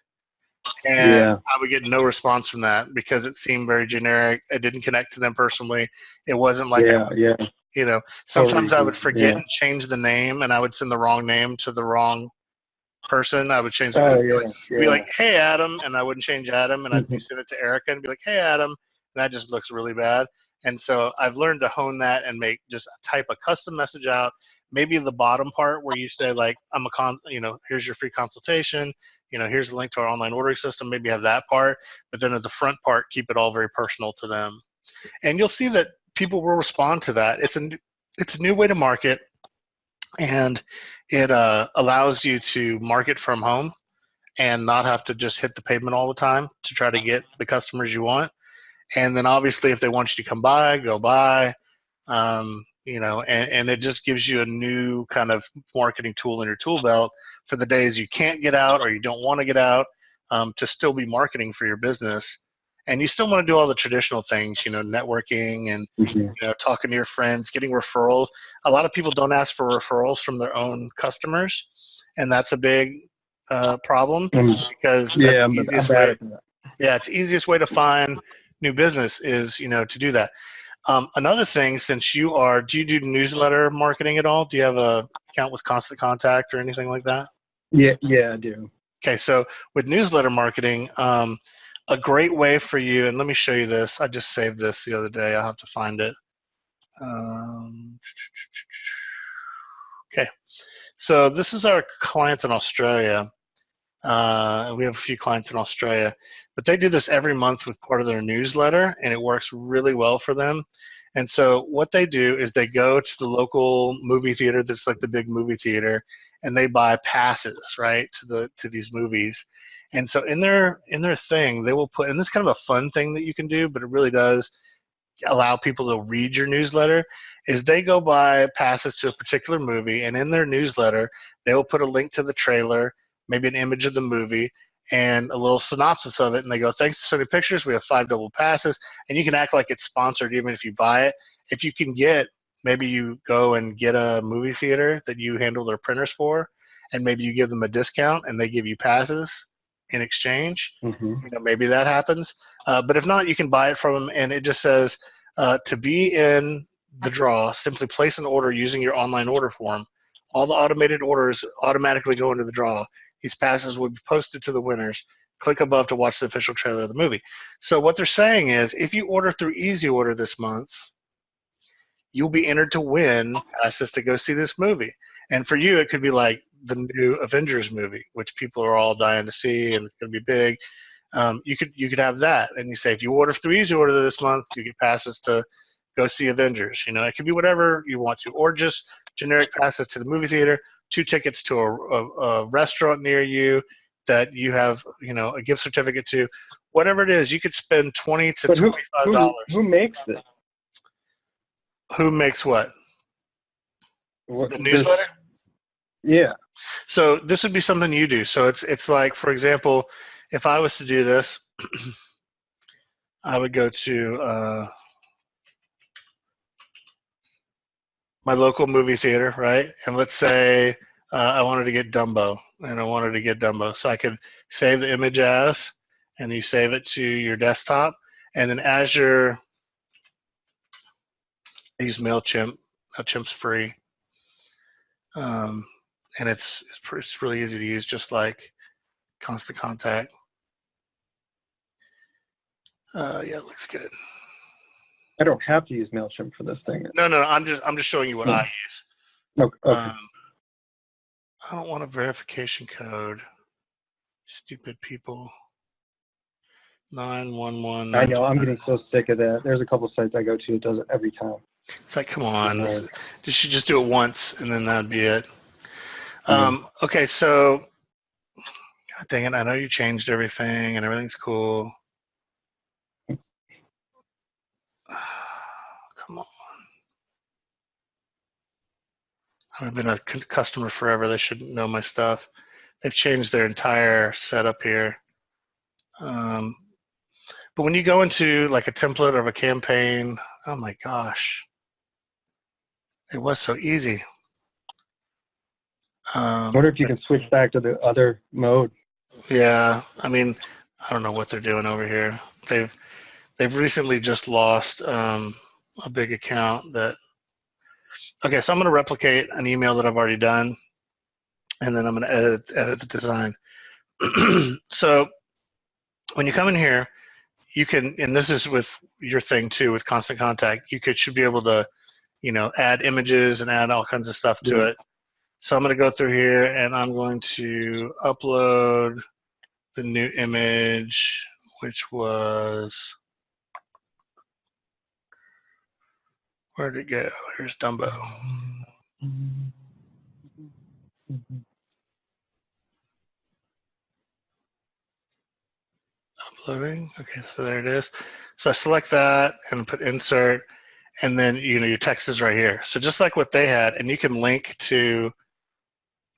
And I would get no response from that because it seemed very generic. It didn't connect to them personally. It wasn't like, you know, sometimes I would forget and change the name, and I would send the wrong name to the wrong person. I would change it. Be like, hey, Adam, and I wouldn't change Adam, and I'd send it to Erica and be like, hey, Adam, and that just looks really bad. And so I've learned to hone that and make just type a custom message out. Maybe the bottom part where you say like, here's your free consultation. Here's a link to our online ordering system. Maybe have that part, but then at the front part, keep it all very personal to them. And you'll see that people will respond to that. It's a new way to market, and it allows you to market from home and not have to just hit the pavement all the time to try to get the customers you want. And then obviously if they want you to come by, go by, and it just gives you a new kind of marketing tool in your tool belt for the days you can't get out or you don't want to get out, to still be marketing for your business. And you still want to do all the traditional things, networking and talking to your friends, getting referrals. A lot of people don't ask for referrals from their own customers, and that's a big problem because that's the easiest way. Yeah, it's the easiest way to find new business is to do that. Another thing, since do you do newsletter marketing at all? Do you have a account with Constant Contact or anything like that? Yeah, I do. Okay, so with newsletter marketing, a great way for you, and let me show you this. I just saved this the other day. I'll have to find it. Okay, so this is our client in Australia. And we have a few clients in Australia, but they do this every month with part of their newsletter, and it works really well for them. And so what they do is they go to the local movie theater that's like the big movie theater, and they buy passes, right, to these movies. And so in their thing, they will put, and this is kind of a fun thing that you can do, but it really does allow people to read your newsletter, is they go buy passes to a particular movie, and in their newsletter, they will put a link to the trailer, maybe an image of the movie, and a little synopsis of it, and they go, thanks to Sony Pictures, we have 5 double passes, and you can act like it's sponsored even if you buy it. If you can maybe you go and get a movie theater that you handle their printers for, and maybe you give them a discount, and they give you passes in exchange. Maybe that happens. But if not, you can buy it from them, and it just says, to be in the draw, simply place an order using your online order form. All the automated orders automatically go into the draw. These passes will be posted to the winners. Click above to watch the official trailer of the movie. So what they're saying is, if you order through Easy Order this month, you'll be entered to win passes to go see this movie. And for you, it could be like the new Avengers movie, which people are all dying to see, and it's going to be big. You could have that, and you say, if you order through Easy Order this month, you get passes to go see Avengers. It could be whatever you want to, or just generic passes to the movie theater, 2 tickets to a restaurant near you that you have, a gift certificate to. Whatever it is, you could spend $20 to $25. Who makes this? Who makes what? The newsletter? Yeah. So this would be something you do. So it's like, for example, if I was to do this, I would go to my local movie theater, right? And let's say I wanted to get Dumbo, so I could save the image as, and you save it to your desktop, and then I use MailChimp. MailChimp's free, and it's really easy to use, just like Constant Contact. Yeah, it looks good. I don't have to use MailChimp for this thing. No, I'm just showing you what I use. Okay. I don't want a verification code. Stupid people. 911. I know. I'm getting so sick of that. There's a couple sites I go to that does it every time. It's like, come on. You should just do it once, and then that'd be it. Okay, so, God dang it, I know you changed everything, and everything's cool. Come on. I've been a customer forever. They should know my stuff. They've changed their entire setup here. But when you go into like a template of a campaign, oh my gosh, it was so easy. I wonder if you can switch back to the other mode. Yeah, I mean, I don't know what they're doing over here. They've recently just lost a big account that. Okay, so I'm going to replicate an email that I've already done, and then I'm going to edit the design. So when you come in here, you can, and this is with your thing too, with Constant Contact, should be able to, add images and add all kinds of stuff to it. So I'm going to go through here, and I'm going to upload the new image, which was, where did it go? Here's Dumbo. Uploading. Okay, so there it is. So I select that and put insert, and then your text is right here. So just like what they had, and you can link to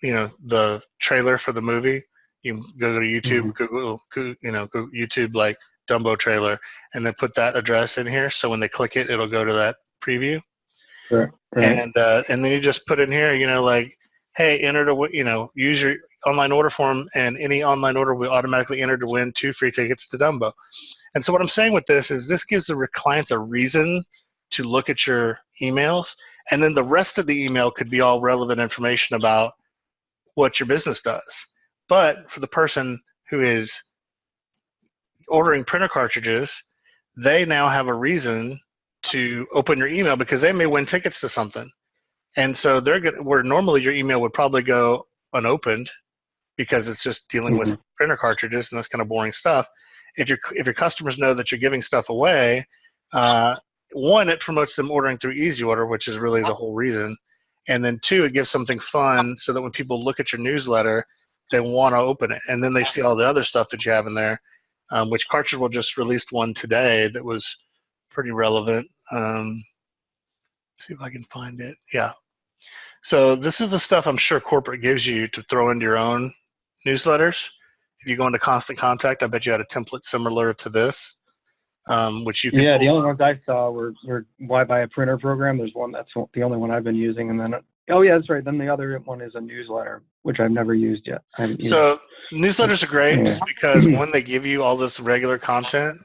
the trailer for the movie. You can go to YouTube, Google YouTube like Dumbo trailer, and then put that address in here. So when they click it, it'll go to that preview. Right. And then you just put in here, like, hey, enter to use your online order form, and any online order will automatically enter to win 2 free tickets to Dumbo. And so what I'm saying with this is this gives the clients a reason to look at your emails, and then the rest of the email could be all relevant information about what your business does. But for the person who is ordering printer cartridges, they now have a reason to open your email because they may win tickets to something. And so where normally your email would probably go unopened because it's just dealing with printer cartridges and that's kind of boring stuff. If your customers know that you're giving stuff away, one, it promotes them ordering through Easy Order, which is really the whole reason. And then two, it gives something fun so that when people look at your newsletter, they want to open it. And then they see all the other stuff that you have in there, which Cartridge just released one today that was pretty relevant. See if I can find it. Yeah. So this is the stuff I'm sure corporate gives you to throw into your own newsletters. If you go into Constant Contact, I bet you had a template similar to this, which you can. Yeah, the only ones I saw were why buy a printer program. There's one that's the only one I've been using, and then that's right. Then the other one is a newsletter, which I've never used yet. So newsletters are great just because one, they give you all this regular content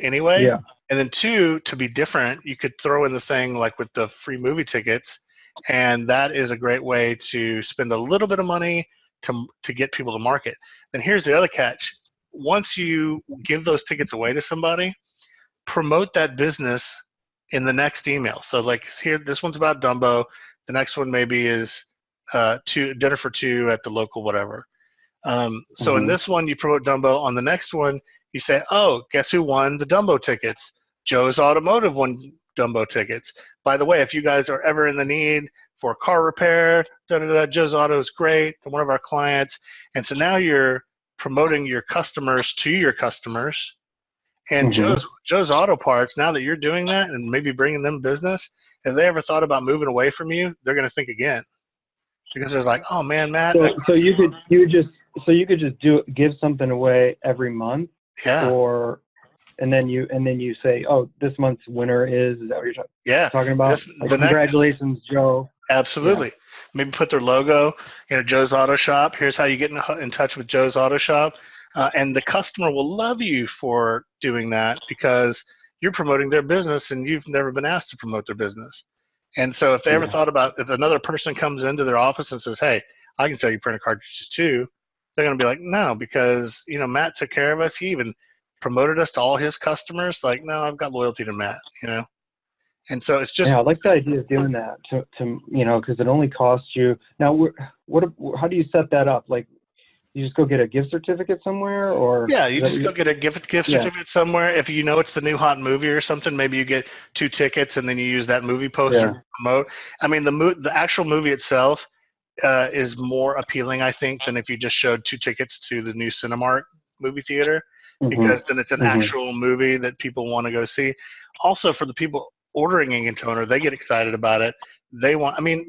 anyway, and then two, to be different, you could throw in the thing like with the free movie tickets, and that is a great way to spend a little bit of money to get people to market. Then here's the other catch. Once you give those tickets away to somebody, promote that business in the next email. So like here, this one's about Dumbo. The next one maybe is dinner for two at the local whatever. So in this one, you promote Dumbo. On the next one, you say, oh, guess who won the Dumbo tickets? Joe's Automotive won Dumbo tickets. By the way, if you guys are ever in the need for car repair, Joe's Auto is great. They're one of our clients. And so now you're promoting your customers to your customers. And Joe's Auto Parts, now that you're doing that and maybe bringing them business, if they ever thought about moving away from you, they're going to think again. Because they're like, oh man, Matt. So you could just give something away every month. Yeah. And then you say, oh, this month's winner is that what you're talking about? Congratulations, Joe. Absolutely. Yeah. Maybe put their logo, Joe's Auto Shop. Here's how you get in touch with Joe's Auto Shop. And the customer will love you for doing that because you're promoting their business and you've never been asked to promote their business. And so if they ever thought about, if another person comes into their office and says, hey, I can sell you printer cartridges too, they're going to be like, no, because, Matt took care of us. He even promoted us to all his customers. Like, no, I've got loyalty to Matt, And so it's just. Yeah, I like the idea of doing that to because it only costs you. Now, how do you set that up? Like, you just go get a gift certificate somewhere, or you just go get a gift certificate somewhere. If it's the new hot movie or something, maybe you get 2 tickets and then you use that movie poster to promote. I mean, the actual movie itself is more appealing, I think, than if you just showed 2 tickets to the new Cinemark movie theater, because then it's an actual movie that people want to go see. Also, for the people ordering ink and toner, they get excited about it.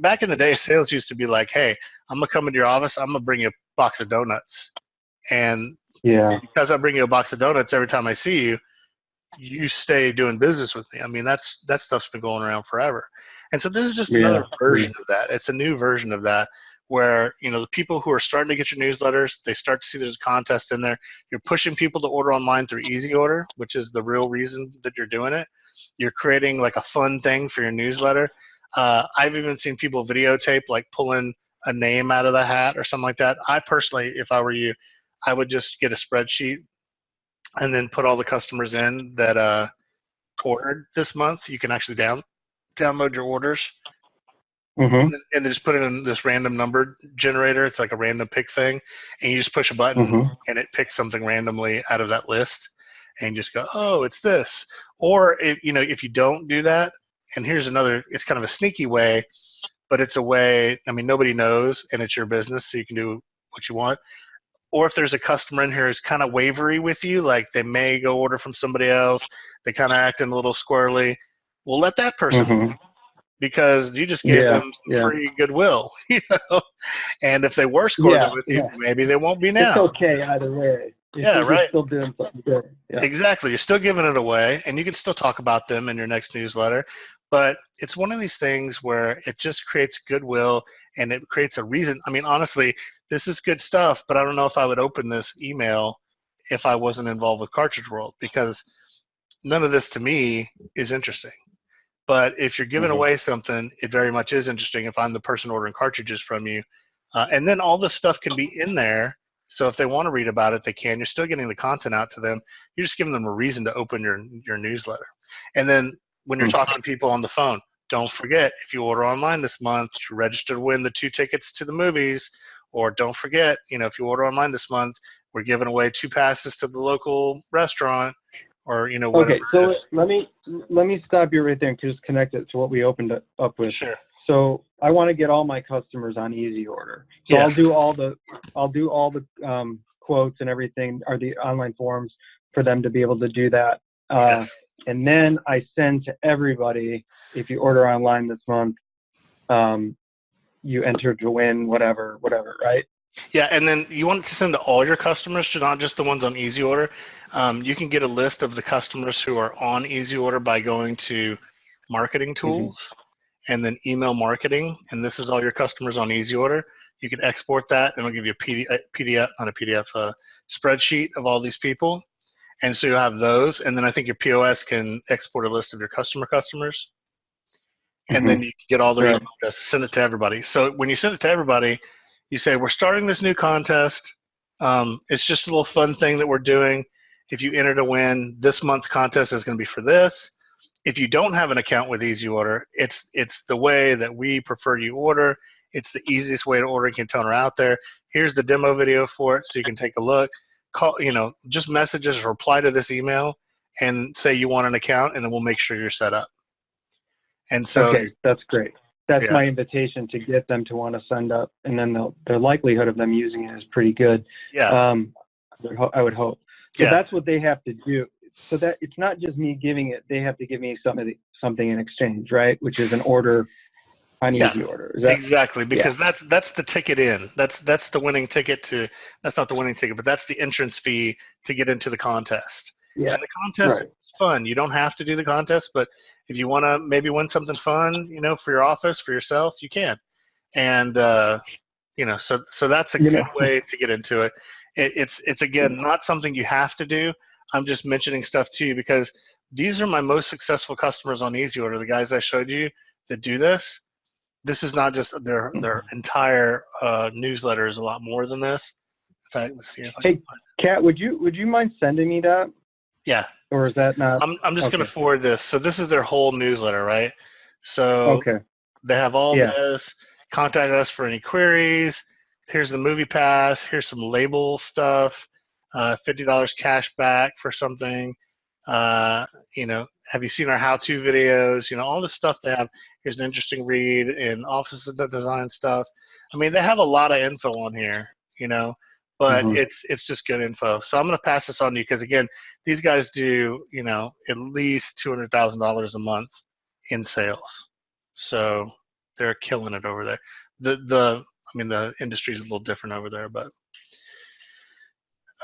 Back in the day, sales used to be like, hey, I'm going to come into your office, I'm going to bring you a box of donuts. And because I bring you a box of donuts every time I see you, you stay doing business with me. I mean, that stuff's been going around forever. And so this is just another version of that. It's a new version of that where, the people who are starting to get your newsletters, they start to see there's a contest in there. You're pushing people to order online through Easy Order, which is the real reason that you're doing it. You're creating like a fun thing for your newsletter. I've even seen people videotape like pulling a name out of the hat or something like that. I personally, if I were you, I would just get a spreadsheet and then put all the customers in that ordered this month. You can actually download your orders. Mm-hmm. And then just put it in this random number generator. It's like a random pick thing, and you just push a button, Mm-hmm. and it picks something randomly out of that list, and you just go, oh, it's this. Or if you don't do that, and here's another, it's kind of a sneaky way, but it's a way. I mean, nobody knows, and it's your business, so you can do what you want. Or if there's a customer in here who's kind of wavery with you, like they may go order from somebody else, they kind of acting a little squirrely, well, let that person Mm-hmm. because you just gave them some Yeah. free goodwill, And if they were squirrely Yeah. with you, Yeah. maybe they won't be It's now. okay either way. Yeah, You're right. still doing something good. Yeah. Exactly. You're still giving it away, and you can still talk about them in your next newsletter. But it's one of these things where it just creates goodwill, and it creates a reason. I mean, honestly, this is good stuff, but I don't know if I would open this email if I wasn't involved with Cartridge World, because none of this to me is interesting. But if you're giving Mm-hmm. away something, it very much is interesting if I'm the person ordering cartridges from you. And then all this stuff can be in there. So if they want to read about it, they can. You're still getting the content out to them. You're just giving them a reason to open your newsletter. And then when you're talking to people on the phone, don't forget, if you order online this month, you register to win the 2 tickets to the movies. Or don't forget, if you order online this month, we're giving away 2 passes to the local restaurant. Or whatever. Okay, so let me stop you right there and just connect it to what we opened up with. Sure. So I want to get all my customers on Easy Order. So Yes. I'll do all the quotes and everything, or the online forms for them to be able to do that. Yes. And then I send to everybody, if you order online this month, you enter to win whatever, right? Yeah, and then you want to send to all your customers, not just the ones on Easy Order. You can get a list of the customers who are on Easy Order by going to Marketing Tools and then Email Marketing, and this is all your customers on Easy Order. You can export that, and it'll give you a PDF, not a PDF, spreadsheet of all these people, and so you'll have those. And then I think your POS can export a list of your customers, and then you can get all their email addresses, send it to everybody. So when you send it to everybody, you say, we're starting this new contest. It's just a little fun thing that we're doing. If you enter to win, this month's contest is going to be for this. If you don't have an account with Easy Order, it's the way that we prefer you order. It's the easiest way to order Cantoner out there. Here's the demo video for it, so you can take a look. Call, just message us or reply to this email and say you want an account, and then we'll make sure you're set up. And so, okay, that's great. That's yeah. my invitation to get them to want to sign up, and then the likelihood of them using it is pretty good. Yeah. I would hope. So Yeah. that's what they have to do. So that it's not just me giving it; they have to give me something in exchange, right? Which is an order on Easy Order. Exactly, because that's the ticket in. That's the winning ticket to. That's not the winning ticket, but that's the entrance fee to get into the contest. Yeah. And the contest is fun. You don't have to do the contest, but if you want to maybe win something fun, for your office, for yourself, you can. And so that's a good way to get into it. It's again not something you have to do. I'm just mentioning stuff to you because these are my most successful customers on Easy Order. The guys I showed you that do this. This is not just their entire newsletter is a lot more than this. In fact, let's see if I can find it. Kat, would you mind sending me that? Yeah. Or is that not? I'm just going to forward this. So this is their whole newsletter, right? So they have all this. Contact us for any queries. Here's the movie pass. Here's some label stuff. $50 cash back for something. Have you seen our how-to videos? All this stuff they have. Here's an interesting read in office design stuff. I mean, they have a lot of info on here, but it's just good info. So I'm going to pass this on to you because, again, these guys do, at least $200,000 a month in sales. So they're killing it over there. The industry is a little different over there, but.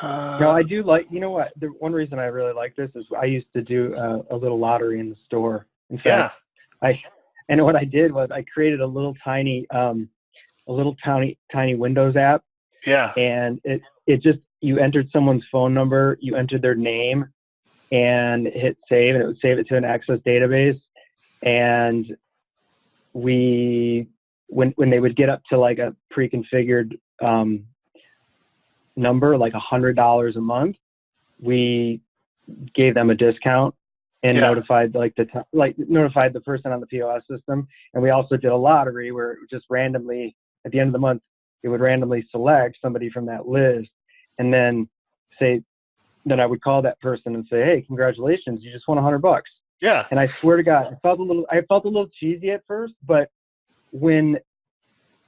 No, I do like, what, the one reason I really like this is I used to do a little lottery in the store. In fact, and what I did was I created a little tiny a little tiny Windows app, Yeah. and it just, you entered someone's phone number, you entered their name, and hit save, and it would save it to an Access database. And when they would get up to like a pre-configured number, like $100 a month, we gave them a discount and notified notified the person on the POS system. And we also did a lottery where it would just randomly, at the end of the month, it would randomly select somebody from that list, and then then I would call that person and say, hey, congratulations, you just won $100. Yeah. And I swear to God, I felt a little cheesy at first, but when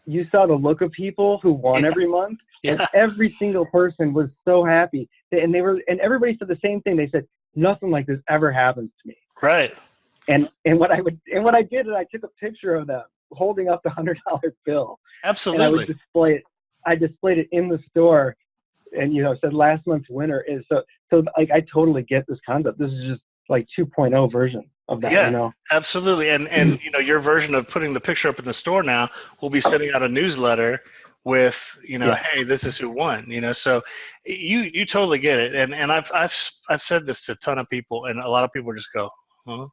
you saw the look of people who won every month, and every single person was so happy, and everybody said the same thing. They said, nothing like this ever happens to me. Right. And what I did is I took a picture of them holding up the $100 bill. Absolutely. And I would display it. I displayed it in the store, and said last month's winner is so like, I totally get this concept. This is just like 2.0 version of that. Yeah, absolutely. And your version of putting the picture up in the store now will be sending out a newsletter with hey, this is who won. So you totally get it. And I've said this to a ton of people, and a lot of people just go, huh?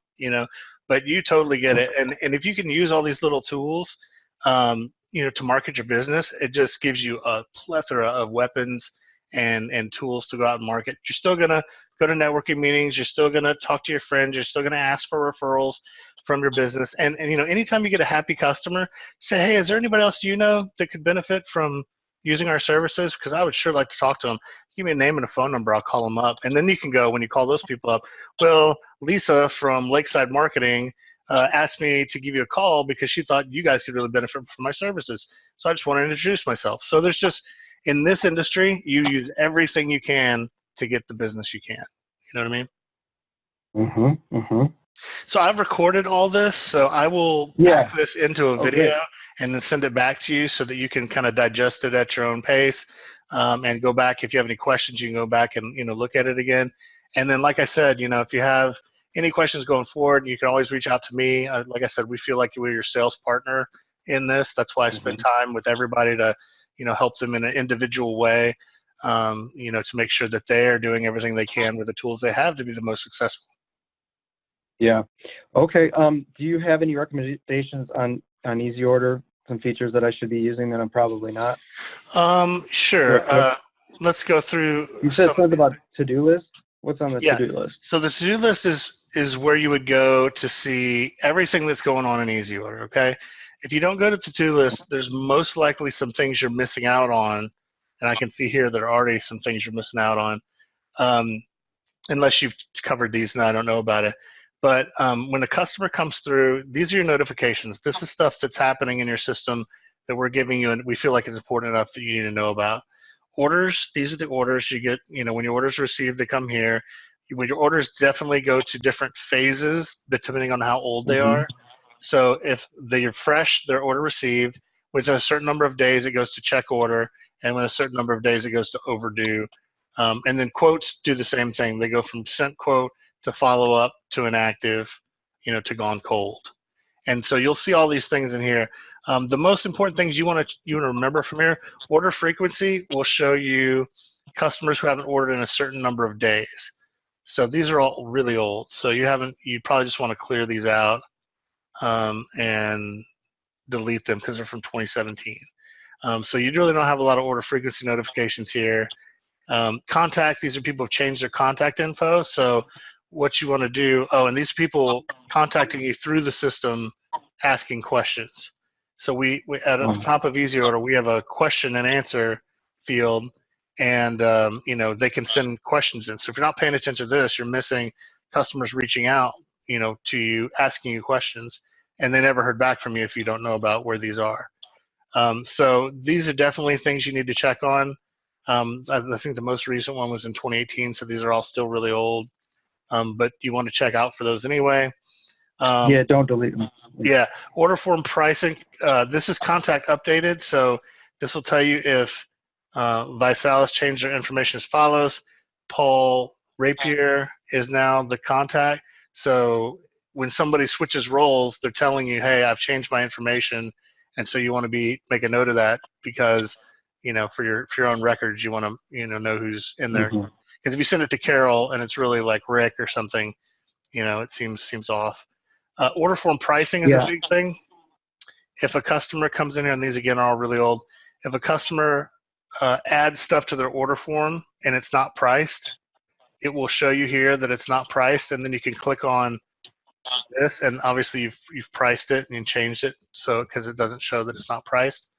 But you totally get it. And if you can use all these little tools to market your business, it just gives you a plethora of weapons and tools to go out and market. You're still gonna go to networking meetings. You're still gonna talk to your friends. You're still gonna ask for referrals from your business. And anytime you get a happy customer, say, hey, is there anybody else that could benefit from using our services? Because I would sure like to talk to them. Give me a name and a phone number. I'll call them up. And then you can go, when you call those people up, well, Lisa from Lakeside Marketing asked me to give you a call because she thought you guys could really benefit from my services. So I just wanted to introduce myself. So there's just, in this industry, you use everything you can to get the business you can. You know what I mean? So I've recorded all this, so I will pack this into a video and then send it back to you so that you can kind of digest it at your own pace, and go back. If you have any questions, you can go back and look at it again. And then, like I said, if you have any questions going forward, you can always reach out to me. Like I said, we feel like we're your sales partner in this. That's why I spend time with everybody to help them in an individual way, to make sure that they are doing everything they can with the tools they have to be the most successful. Yeah. Okay. Do you have any recommendations on Easy Order, some features that I should be using that I'm probably not? Sure. Let's go through. You said something about to-do list. What's on the to-do list? So the to-do list is where you would go to see everything that's going on in Easy Order. Okay. If you don't go to to-do list, there's most likely some things you're missing out on, and I can see here there are already some things you're missing out on, unless you've covered these and I don't know about it. But when a customer comes through, these are your notifications. This is stuff that's happening in your system that we're giving you, and we feel like it's important enough that you need to know about. Orders, these are the orders you get. When your orders are received, they come here. When your orders definitely go to different phases depending on how old they are. So if they're fresh, they're order received. Within a certain number of days, it goes to check order, and within a certain number of days, it goes to overdue. And then quotes do the same thing. They go from sent quote to follow up to inactive, to gone cold. And so you'll see all these things in here. The most important things you want to remember from here: order frequency will show you customers who haven't ordered in a certain number of days. So these are all really old. So you probably just want to clear these out and delete them because they're from 2017. So you really don't have a lot of order frequency notifications here. Contact, these are people who've changed their contact info. So what you want to do, and these people contacting you through the system asking questions. So we at the top of Easy Order, we have a question and answer field, and they can send questions in. So if you're not paying attention to this, you're missing customers reaching out, to you, asking you questions, and they never heard back from you if you don't know about where these are. So these are definitely things you need to check on. I think the most recent one was in 2018, so these are all still really old. But you want to check out for those anyway. Don't delete them. Yeah, order form pricing. This is contact updated, so this will tell you if Visalis changed their information as follows. Paul Rapier is now the contact. So when somebody switches roles, they're telling you, hey, I've changed my information, And so you want to make a note of that because, for your own records, you want to, know who's in there. Mm-hmm. Because if you send it to Carol and it's really like Rick or something, it seems off. Order form pricing is a big thing. If a customer comes in here, and these again are all really old, if a customer adds stuff to their order form and it's not priced, it will show you here that it's not priced, and then you can click on this, and obviously you've priced it and you changed it, so because it doesn't show that it's not priced.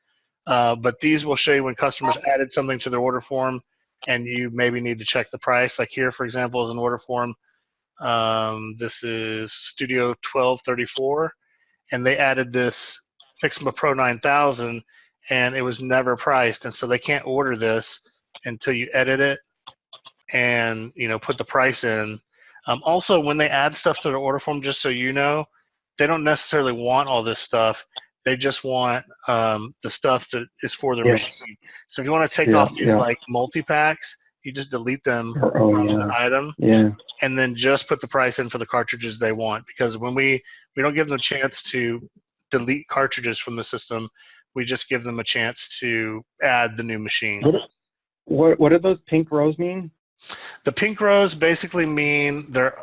But these will show you when customers added something to their order form, and you maybe need to check the price. Like here, for example, is an order form. This is Studio 1234, and they added this Pixma Pro 9000, and it was never priced, and so they can't order this until you edit it and put the price in. Also, when they add stuff to their order form, just so you know, they don't necessarily want all this stuff. They just want the stuff that is for their machine. So if you want to take off these like multi-packs, you just delete them from the item, and then just put the price in for the cartridges they want. Because when we don't give them a chance to delete cartridges from the system, we just give them a chance to add the new machine. What do those pink rows mean? The pink rows basically mean they're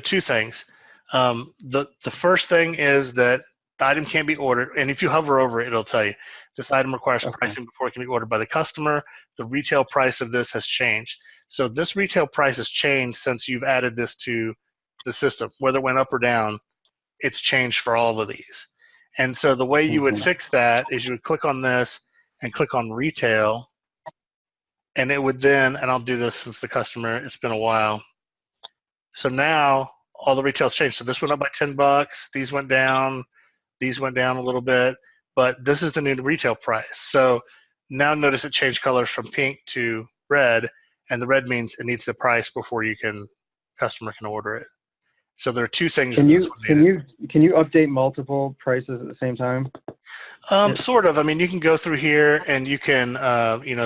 two things. The first thing is that the item can't be ordered, and if you hover over it, it'll tell you this item requires pricing before it can be ordered by the customer. The retail price of this has changed. So this retail price has changed since you've added this to the system. Whether it went up or down, it's changed for all of these. And so the way you would fix that is you would click on this and click on retail, and it would then, and I'll do this since the customer, it's been a while. So now all the retail's changed. So this went up by $10, these went down a little bit, but this is the new retail price. So now notice it changed colors from pink to red, and the red means it needs the price before customer can order it. So there are two things. Can you update multiple prices at the same time? Sort of. I mean, you can go through here and you can,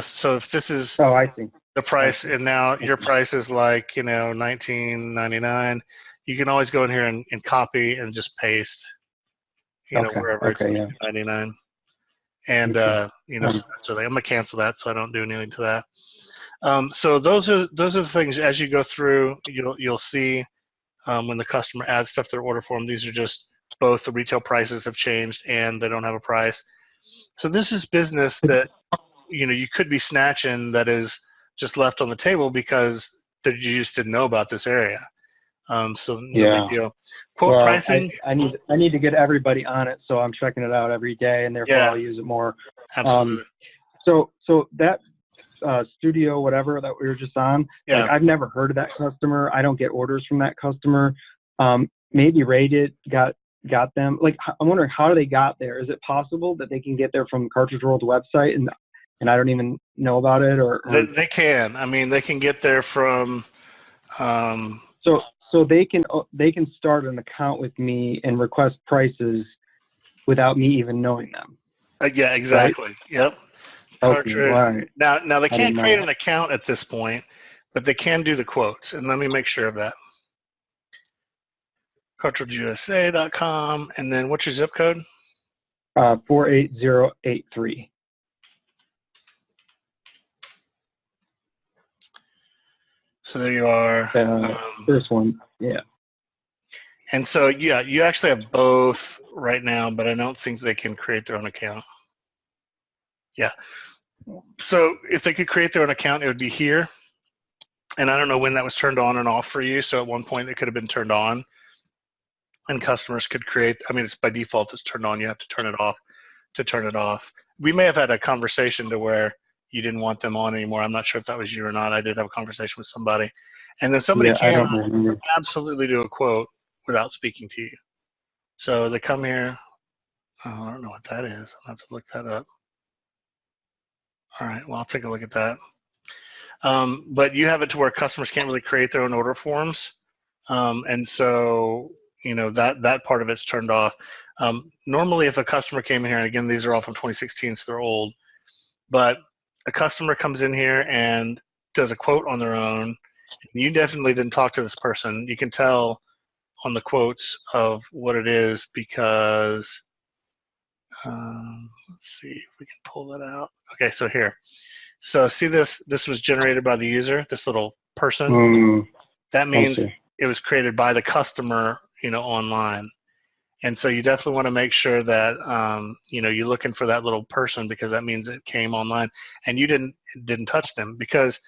so if this is I see. the price, and now your price is like, $19.99, you can always go in here and copy and just paste, wherever it's $19.99. And, so I'm going to cancel that so I don't do anything to that. So those are the things as you go through, you'll see when the customer adds stuff to their order form. These are just both the retail prices have changed and they don't have a price. So this is business that you could be snatching that is just left on the table because you just didn't know about this area. So no big deal. Quote pricing. I need to get everybody on it, so I'm checking it out every day, and therefore I'll use it more. Absolutely. So that studio, whatever that we were just on, like, I've never heard of that customer. I don't get orders from that customer. Maybe Ray got them. Like, I'm wondering how they got there. Is it possible that they can get there from Cartridge World's website and I don't even know about it? Or they can. I mean, they can get there from. So they can start an account with me and request prices without me even knowing them. Yeah, exactly. Right? Yep. Okay, right. Now they can't create an account at this point, but they can do the quotes. And let me make sure of that. CartridgeUSA.com, and then what's your zip code? 48083. So there you are. First one, yeah. And so, you actually have both right now, but I don't think they can create their own account. Yeah. So if they could create their own account, it would be here. And I don't know when that was turned on and off for you. So at one point it could have been turned on and customers could create, I mean, it's by default, it's turned on. You have to turn it off to turn it off. We may have had a conversation to where you didn't want them on anymore. I'm not sure if that was you or not. I did have a conversation with somebody. And then somebody can absolutely do a quote without speaking to you. So they come here. Oh, I don't know what that is. I'll have to look that up. All right, well, I'll take a look at that. But you have it to where customers can't really create their own order forms. And so, that part of it's turned off. Normally, if a customer came in here, and again, these are all from 2016, so they're old, but a customer comes in here and does a quote on their own, you definitely didn't talk to this person. You can tell on the quotes of what it is because Let's see if we can pull that out. Okay, so here. So see this? This was generated by the user, this little person. That means it was created by the customer, online. And so you definitely want to make sure that you're looking for that little person, because that means it came online and you didn't touch them. Because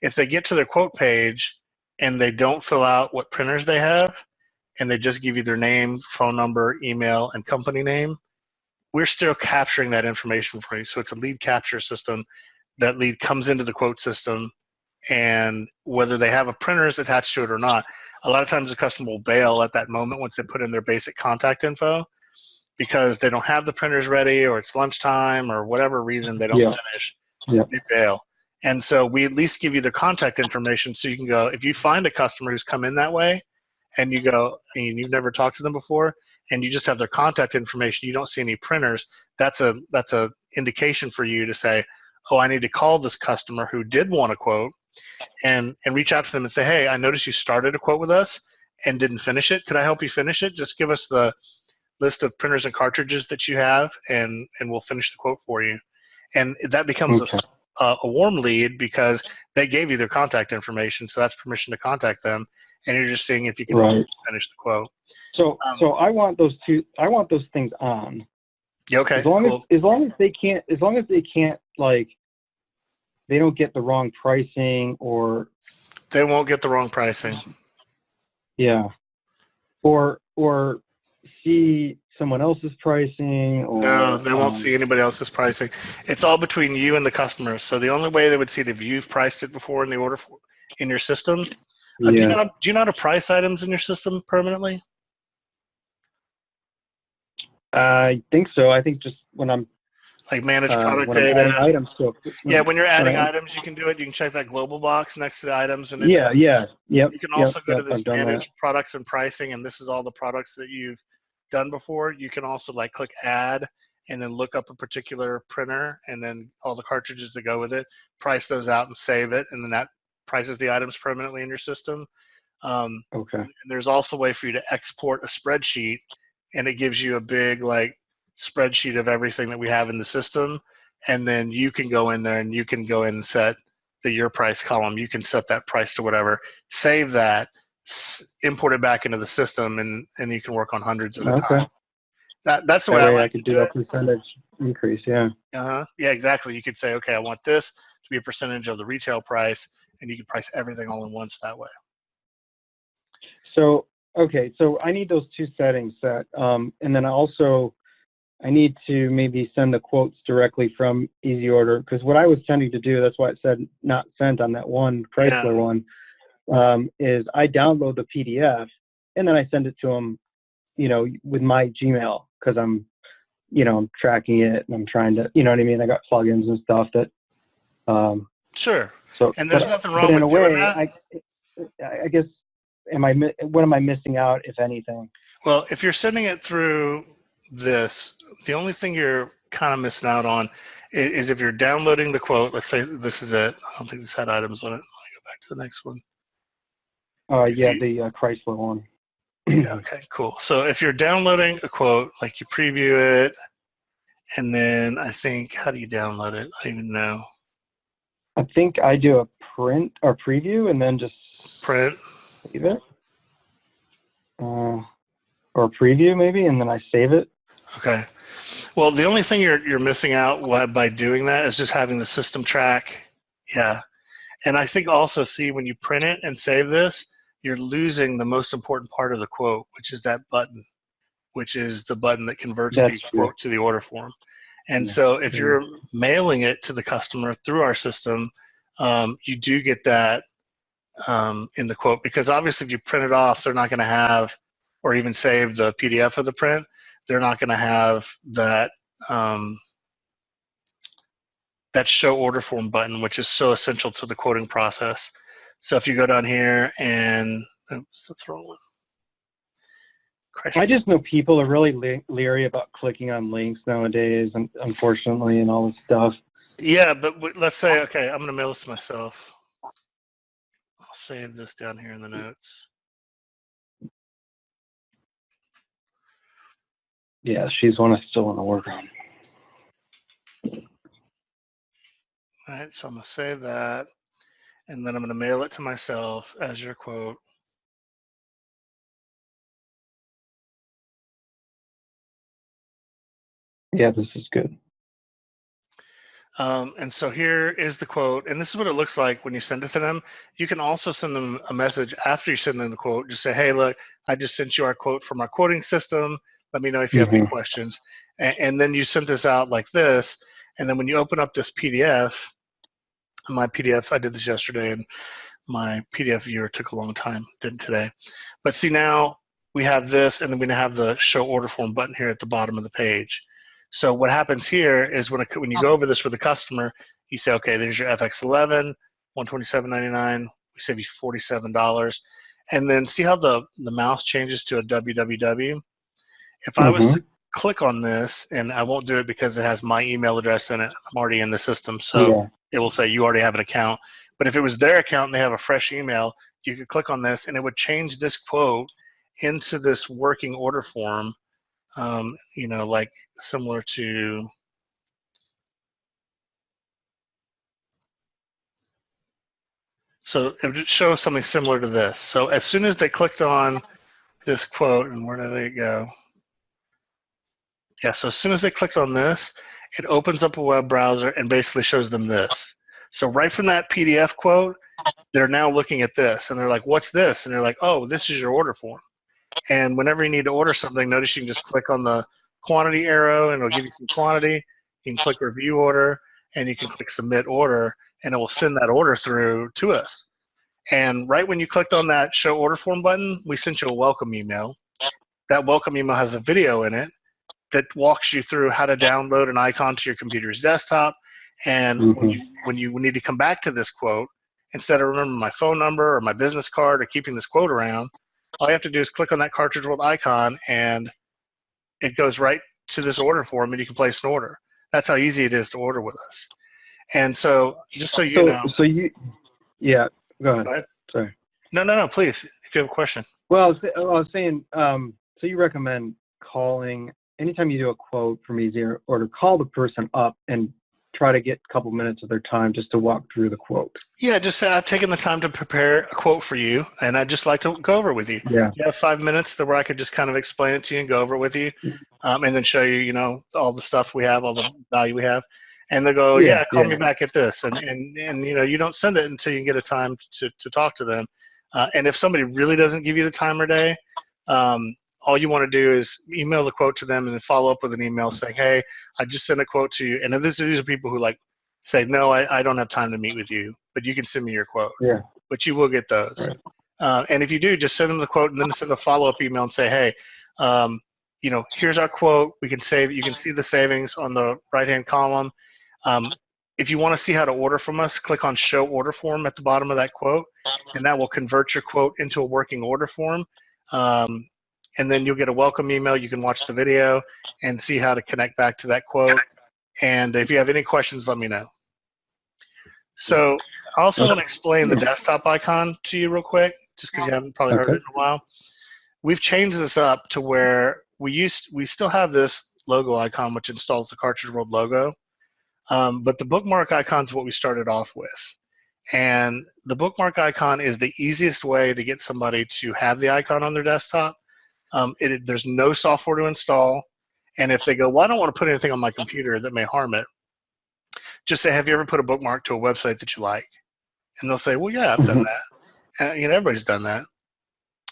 if they get to their quote page and they don't fill out what printers they have, and they just give you their name, phone number, email, and company name, we're still capturing that information for you. So it's a lead capture system. That lead comes into the quote system, and whether they have a printers attached to it or not, a lot of times the customer will bail at that moment once they put in their basic contact info, because they don't have the printers ready, or it's lunchtime, or whatever reason they don't finish. They bail. And so we at least give you their contact information, so you can go, if you find a customer who's come in that way, and you go, and you've never talked to them before, and you just have their contact information, you don't see any printers, that's a indication for you to say, oh, I need to call this customer who did want a quote, and reach out to them and say, hey, I noticed you started a quote with us and didn't finish it. Could I help you finish it? Just give us the list of printers and cartridges that you have, and we'll finish the quote for you. And that becomes a warm lead, because they gave you their contact information, so that's permission to contact them, and you're just seeing if you can help finish the quote. So I want those things on. Yeah, okay. As long as they can't, like, they don't get the wrong pricing, or they won't get the wrong pricing. Yeah. Or see someone else's pricing, or no, they won't see anybody else's pricing. It's all between you and the customer. So the only way they would see it, if you've priced it before in the order in your system. Do you know how to price items in your system permanently? I think so. I think just when I'm like manage product data. Items, so when you're adding items, you can do it. You can check that global box next to the items, and yep. You can also go to this manage products and pricing, and this is all the products that you've done before. You can also click add, and then look up a particular printer, and then all the cartridges that go with it, price those out and save it, and then that prices the items permanently in your system. Okay. And there's also a way for you to export a spreadsheet, and it gives you a big spreadsheet of everything that we have in the system, and then you can go in there and you can go in and set your price column. You can set that price to whatever, save that, import it back into the system, and you can work on hundreds at a time. That's the way I like to do a percentage increase. Yeah. Yeah, exactly. You could say, okay, I want this to be a percentage of the retail price, and you can price everything all in once that way. So I need those two settings set, and then I need to maybe send the quotes directly from Easy Order, because what I was tending to do, that's why it said not sent on that one Chrysler one, is I download the PDF and then I send it to them, with my Gmail, because I'm tracking it and I'm trying to, you know what I mean? I got plugins and stuff that. Sure. So, and there's nothing wrong with doing that. I guess, what am I missing out, if anything? Well, if you're sending it through this, the only thing you're kind of missing out on is if you're downloading the quote. Let's say this is it. I don't think this had items on it. Let me go back to the next one. The Chrysler one. Yeah, okay, cool. So if you're downloading a quote, you preview it, and then I think, how do you download it? I don't even know. I think I do a print or preview, and then just print. Save it. Or preview maybe, and then I save it. Okay. Well, the only thing you're missing out by doing that is just having the system track. Yeah. And I think also, see, when you print it and save this, you're losing the most important part of the quote, which is that button, which is the button that converts the quote to the order form. And so if you're mailing it to the customer through our system, you do get that in the quote, because obviously if you print it off, they're not going to have, or even save the PDF of the print, they're not going to have that that show order form button, which is so essential to the quoting process. So if you go down here and, oops, that's the wrong one. I just know people are really leery about clicking on links nowadays, and unfortunately, and all this stuff. Yeah, but let's say, okay, I'm going to mail this to myself. I'll save this down here in the notes. Yeah, she's one I still want to work on. All right, so I'm going to save that, and then I'm going to mail it to myself as your quote. Yeah, this is good. And so here is the quote, and this is what it looks like when you send it to them. You can also send them a message after you send them the quote. Just say, hey, look, I just sent you our quote from our quoting system. Let me know if you have any questions. And then you send this out like this. And then when you open up this PDF, my PDF, I did this yesterday, and my PDF viewer took a long time, didn't today. But see, now we have this, and then we have the show order form button here at the bottom of the page. So what happens here is when you go over this with the customer, you say, okay, there's your FX11, $127.99. We save you $47. And then see how the mouse changes to a www? If I was to click on this, and I won't do it because it has my email address in it, I'm already in the system, so it will say you already have an account. But if it was their account and they have a fresh email, you could click on this, and it would change this quote into this working order form, you know, like similar to, so it would show something similar to this. So as soon as they clicked on this quote, and where did it go? Yeah, so as soon as they clicked on this, it opens up a web browser and basically shows them this. So right from that PDF quote, they're now looking at this, and they're like, what's this? And they're like, oh, this is your order form. And whenever you need to order something, notice you can just click on the quantity arrow, and it'll give you some quantity. You can click review order, and you can click submit order, and it will send that order through to us. And right when you clicked on that show order form button, we sent you a welcome email. That welcome email has a video in it that walks you through how to download an icon to your computer's desktop. And when you need to come back to this quote, instead of remembering my phone number or my business card or keeping this quote around, all you have to do is click on that Cartridge World icon, and it goes right to this order form, and you can place an order. That's how easy it is to order with us. And so, just so you know. So you, yeah, go ahead. Go ahead. Sorry. No, please, if you have a question. Well, I was saying, so you recommend calling, anytime you do a quote from Easy Order, call the person up and try to get a couple minutes of their time just to walk through the quote. Yeah, just say, I've taken the time to prepare a quote for you, and I'd just like to go over it with you. Yeah. You have 5 minutes where I could just kind of explain it to you and go over it with you, and then show you, you know, all the stuff we have, all the value we have. And they'll go, yeah, call me back at this. And you know, you don't send it until you get a time to talk to them. And if somebody really doesn't give you the time or day, all you want to do is email the quote to them and then follow up with an email saying, hey, I just sent a quote to you. And these are people who like say, no, I don't have time to meet with you, but you can send me your quote. Yeah. But you will get those. Right. And if you do, just send them the quote and then send a follow-up email and say, hey, you know, here's our quote. We can save. You can see the savings on the right-hand column. If you want to see how to order from us, click on Show Order Form at the bottom of that quote, and that will convert your quote into a working order form. And then you'll get a welcome email. You can watch the video and see how to connect back to that quote. And if you have any questions, let me know. So I also want to explain the desktop icon to you real quick, just because you haven't probably heard it in a while. We've changed this up to where we still have this logo icon, which installs the Cartridge World logo. But the bookmark icon is what we started off with. And the bookmark icon is the easiest way to get somebody to have the icon on their desktop. There's no software to install. And if they go, well, I don't want to put anything on my computer that may harm it, just say, have you ever put a bookmark to a website that you like? And they'll say, well, yeah, I've done that. And, you know, everybody's done that.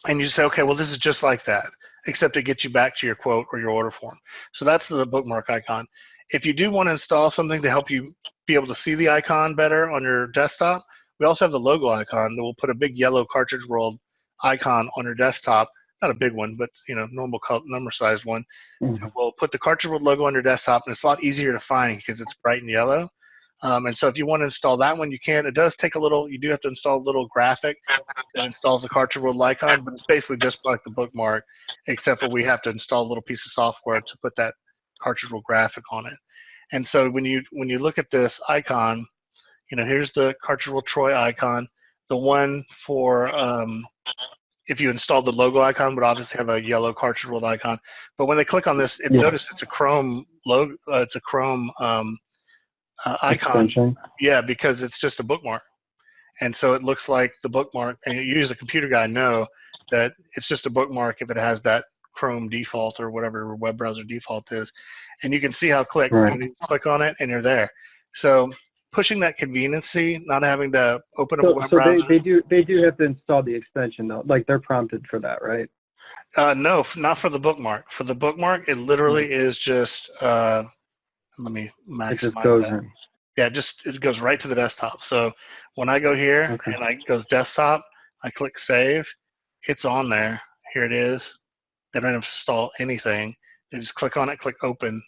And you say, okay, well, this is just like that, except it gets you back to your quote or your order form. So that's the bookmark icon. If you do want to install something to help you be able to see the icon better on your desktop, we also have the logo icon that will put a big yellow Cartridge World icon on your desktop. Not a big one, but, you know, normal number-sized one. We'll put the Cartridge World logo on your desktop, and it's a lot easier to find because it's bright and yellow. And so if you want to install that one, you can. It does take a little, you do have to install a little graphic that installs the Cartridge World icon, but it's basically just like the bookmark, except for we have to install a little piece of software to put that Cartridge World graphic on it. And so when you look at this icon, you know, here's the Cartridge World Troy icon. The one for if you installed the logo icon, would obviously have a yellow cartridge world icon. But when they click on this, notice it's a Chrome logo. It's a Chrome icon. Extension. Yeah, because it's just a bookmark. And so it looks like the bookmark, and you as a computer guy know that it's just a bookmark if it has that Chrome default or whatever web browser default is. And you can see how click on it and you're there. So pushing that conveniency, not having to open up a web browser. They do have to install the extension though. Like they're prompted for that, right? No, not for the bookmark. For the bookmark, it literally is just let me maximize it just goes that. in. Yeah, it goes right to the desktop. So when I go here and I goes desktop, I click save, it's on there. Here it is. They don't have to install anything. They just click on it, click open.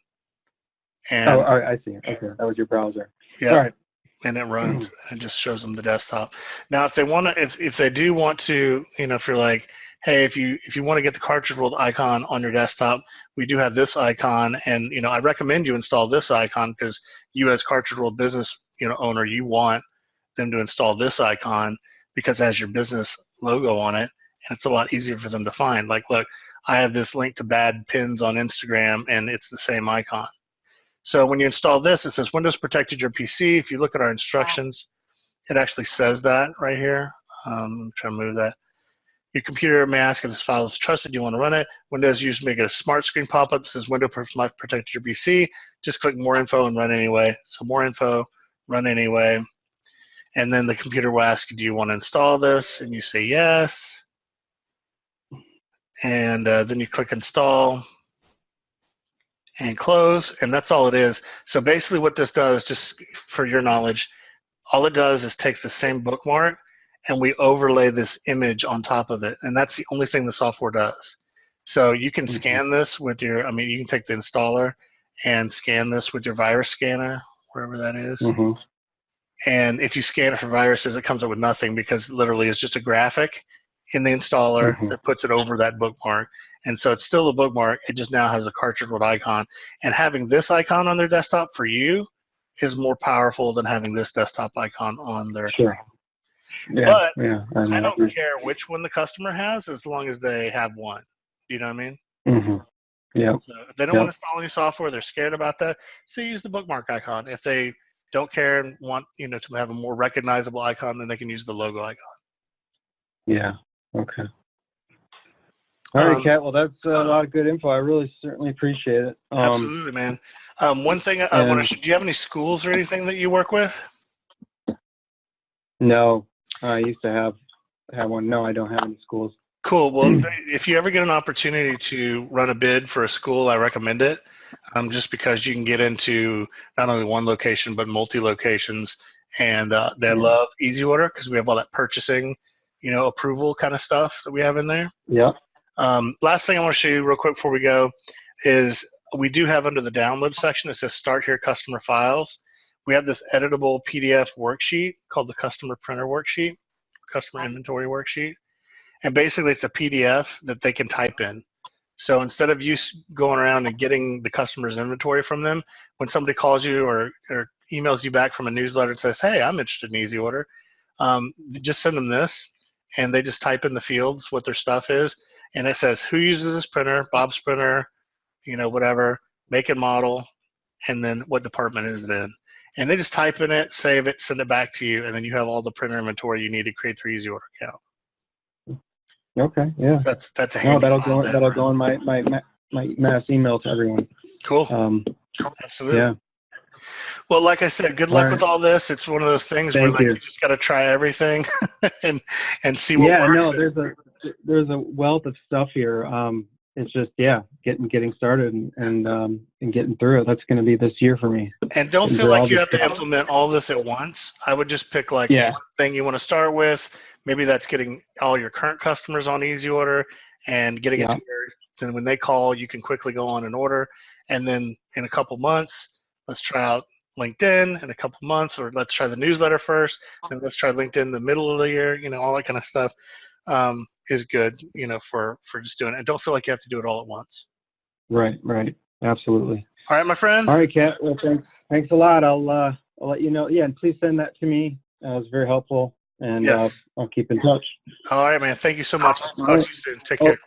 And all right, I see. Okay, that was your browser. Yeah. All right. And it runs and just shows them the desktop. Now, if they want to, if they do want to, if you're like, hey, if you want to get the cartridge world icon on your desktop, we do have this icon, and I recommend you install this icon because you as cartridge world business owner, you want them to install this icon because it has your business logo on it, and it's a lot easier for them to find. Like, look, I have this link to bad pins on Instagram, and it's the same icon. So when you install this, it says Windows protected your PC. If you look at our instructions, it actually says that right here. I'm trying to move that. Your computer may ask if this file is trusted. Do you want to run it? Windows users may get a smart screen pop-up that says Windows protected your PC. Just click more info and run anyway. So more info, run anyway. And then the computer will ask you, do you want to install this? And you say yes. And then you click install and close, and that's all it is. So basically what this does, just for your knowledge, all it does is take the same bookmark and we overlay this image on top of it, and that's the only thing the software does. So you can scan this with your, you can take the installer and scan this with your virus scanner, wherever that is. And if you scan it for viruses, it comes up with nothing because literally it's just a graphic in the installer that puts it over that bookmark. And so it's still a bookmark. It just now has a cartridge world icon. And having this icon on their desktop for you is more powerful than having this desktop icon on their screen. Yeah, but I don't care which one the customer has as long as they have one. Do you know what I mean? Yeah. So if they don't want to install any software, they're scared about that, say use the bookmark icon. If they don't care and want to have a more recognizable icon, then they can use the logo icon. Yeah. Okay. All right, Kat. Well, that's a lot of good info. I really certainly appreciate it. Absolutely, man. One thing I want to do you have any schools or anything that you work with? No, I used to have one. No, I don't have any schools. Cool. Well, if you ever get an opportunity to run a bid for a school, I recommend it. Just because you can get into not only one location but multi-locations, and they love Easy Order because we have all that purchasing, approval kind of stuff that we have in there. Yeah. Last thing I want to show you real quick before we go is we do have under the download section, it says Start Here Customer Files. We have this editable PDF worksheet called the Customer Printer Worksheet, Customer Inventory Worksheet. And basically it's a PDF that they can type in. So instead of you going around and getting the customer's inventory from them, when somebody calls you or emails you back from a newsletter and says, hey, I'm interested in Easy Order, just send them this, and they just type in the fields what their stuff is, and it says who uses this printer, Bob's printer, whatever, make and model, and then what department is it in. And they just type in it, save it, send it back to you, and then you have all the printer inventory you need to create their Easy Order account. Okay, yeah. So that's a handy that'll go in my mass email to everyone. Cool. Absolutely. Yeah. Well, like I said, good luck with all this. It's one of those things where you just got to try everything and see what works. Yeah, no, there's a wealth of stuff here. It's just getting started and getting through it. That's going to be this year for me. And don't feel like you have to implement all this at once. I would just pick one thing you want to start with. Maybe that's getting all your current customers on Easy Order and getting it to where then when they call, you can quickly go on and order. And then in a couple months, let's try out LinkedIn in a couple months, or let's try the newsletter first, then let's try LinkedIn in the middle of the year. All that kind of stuff is good, for just doing it. And don't feel like you have to do it all at once. Right. Absolutely. All right, my friend. All right, Kat. Well, thanks a lot. I'll let you know. Yeah, and please send that to me. It was very helpful. and Yes. I'll keep in touch. All right, man. Thank you so much. I'll All talk right. to you soon. Take care.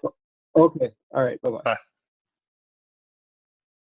Okay. All right. Bye-bye. Bye.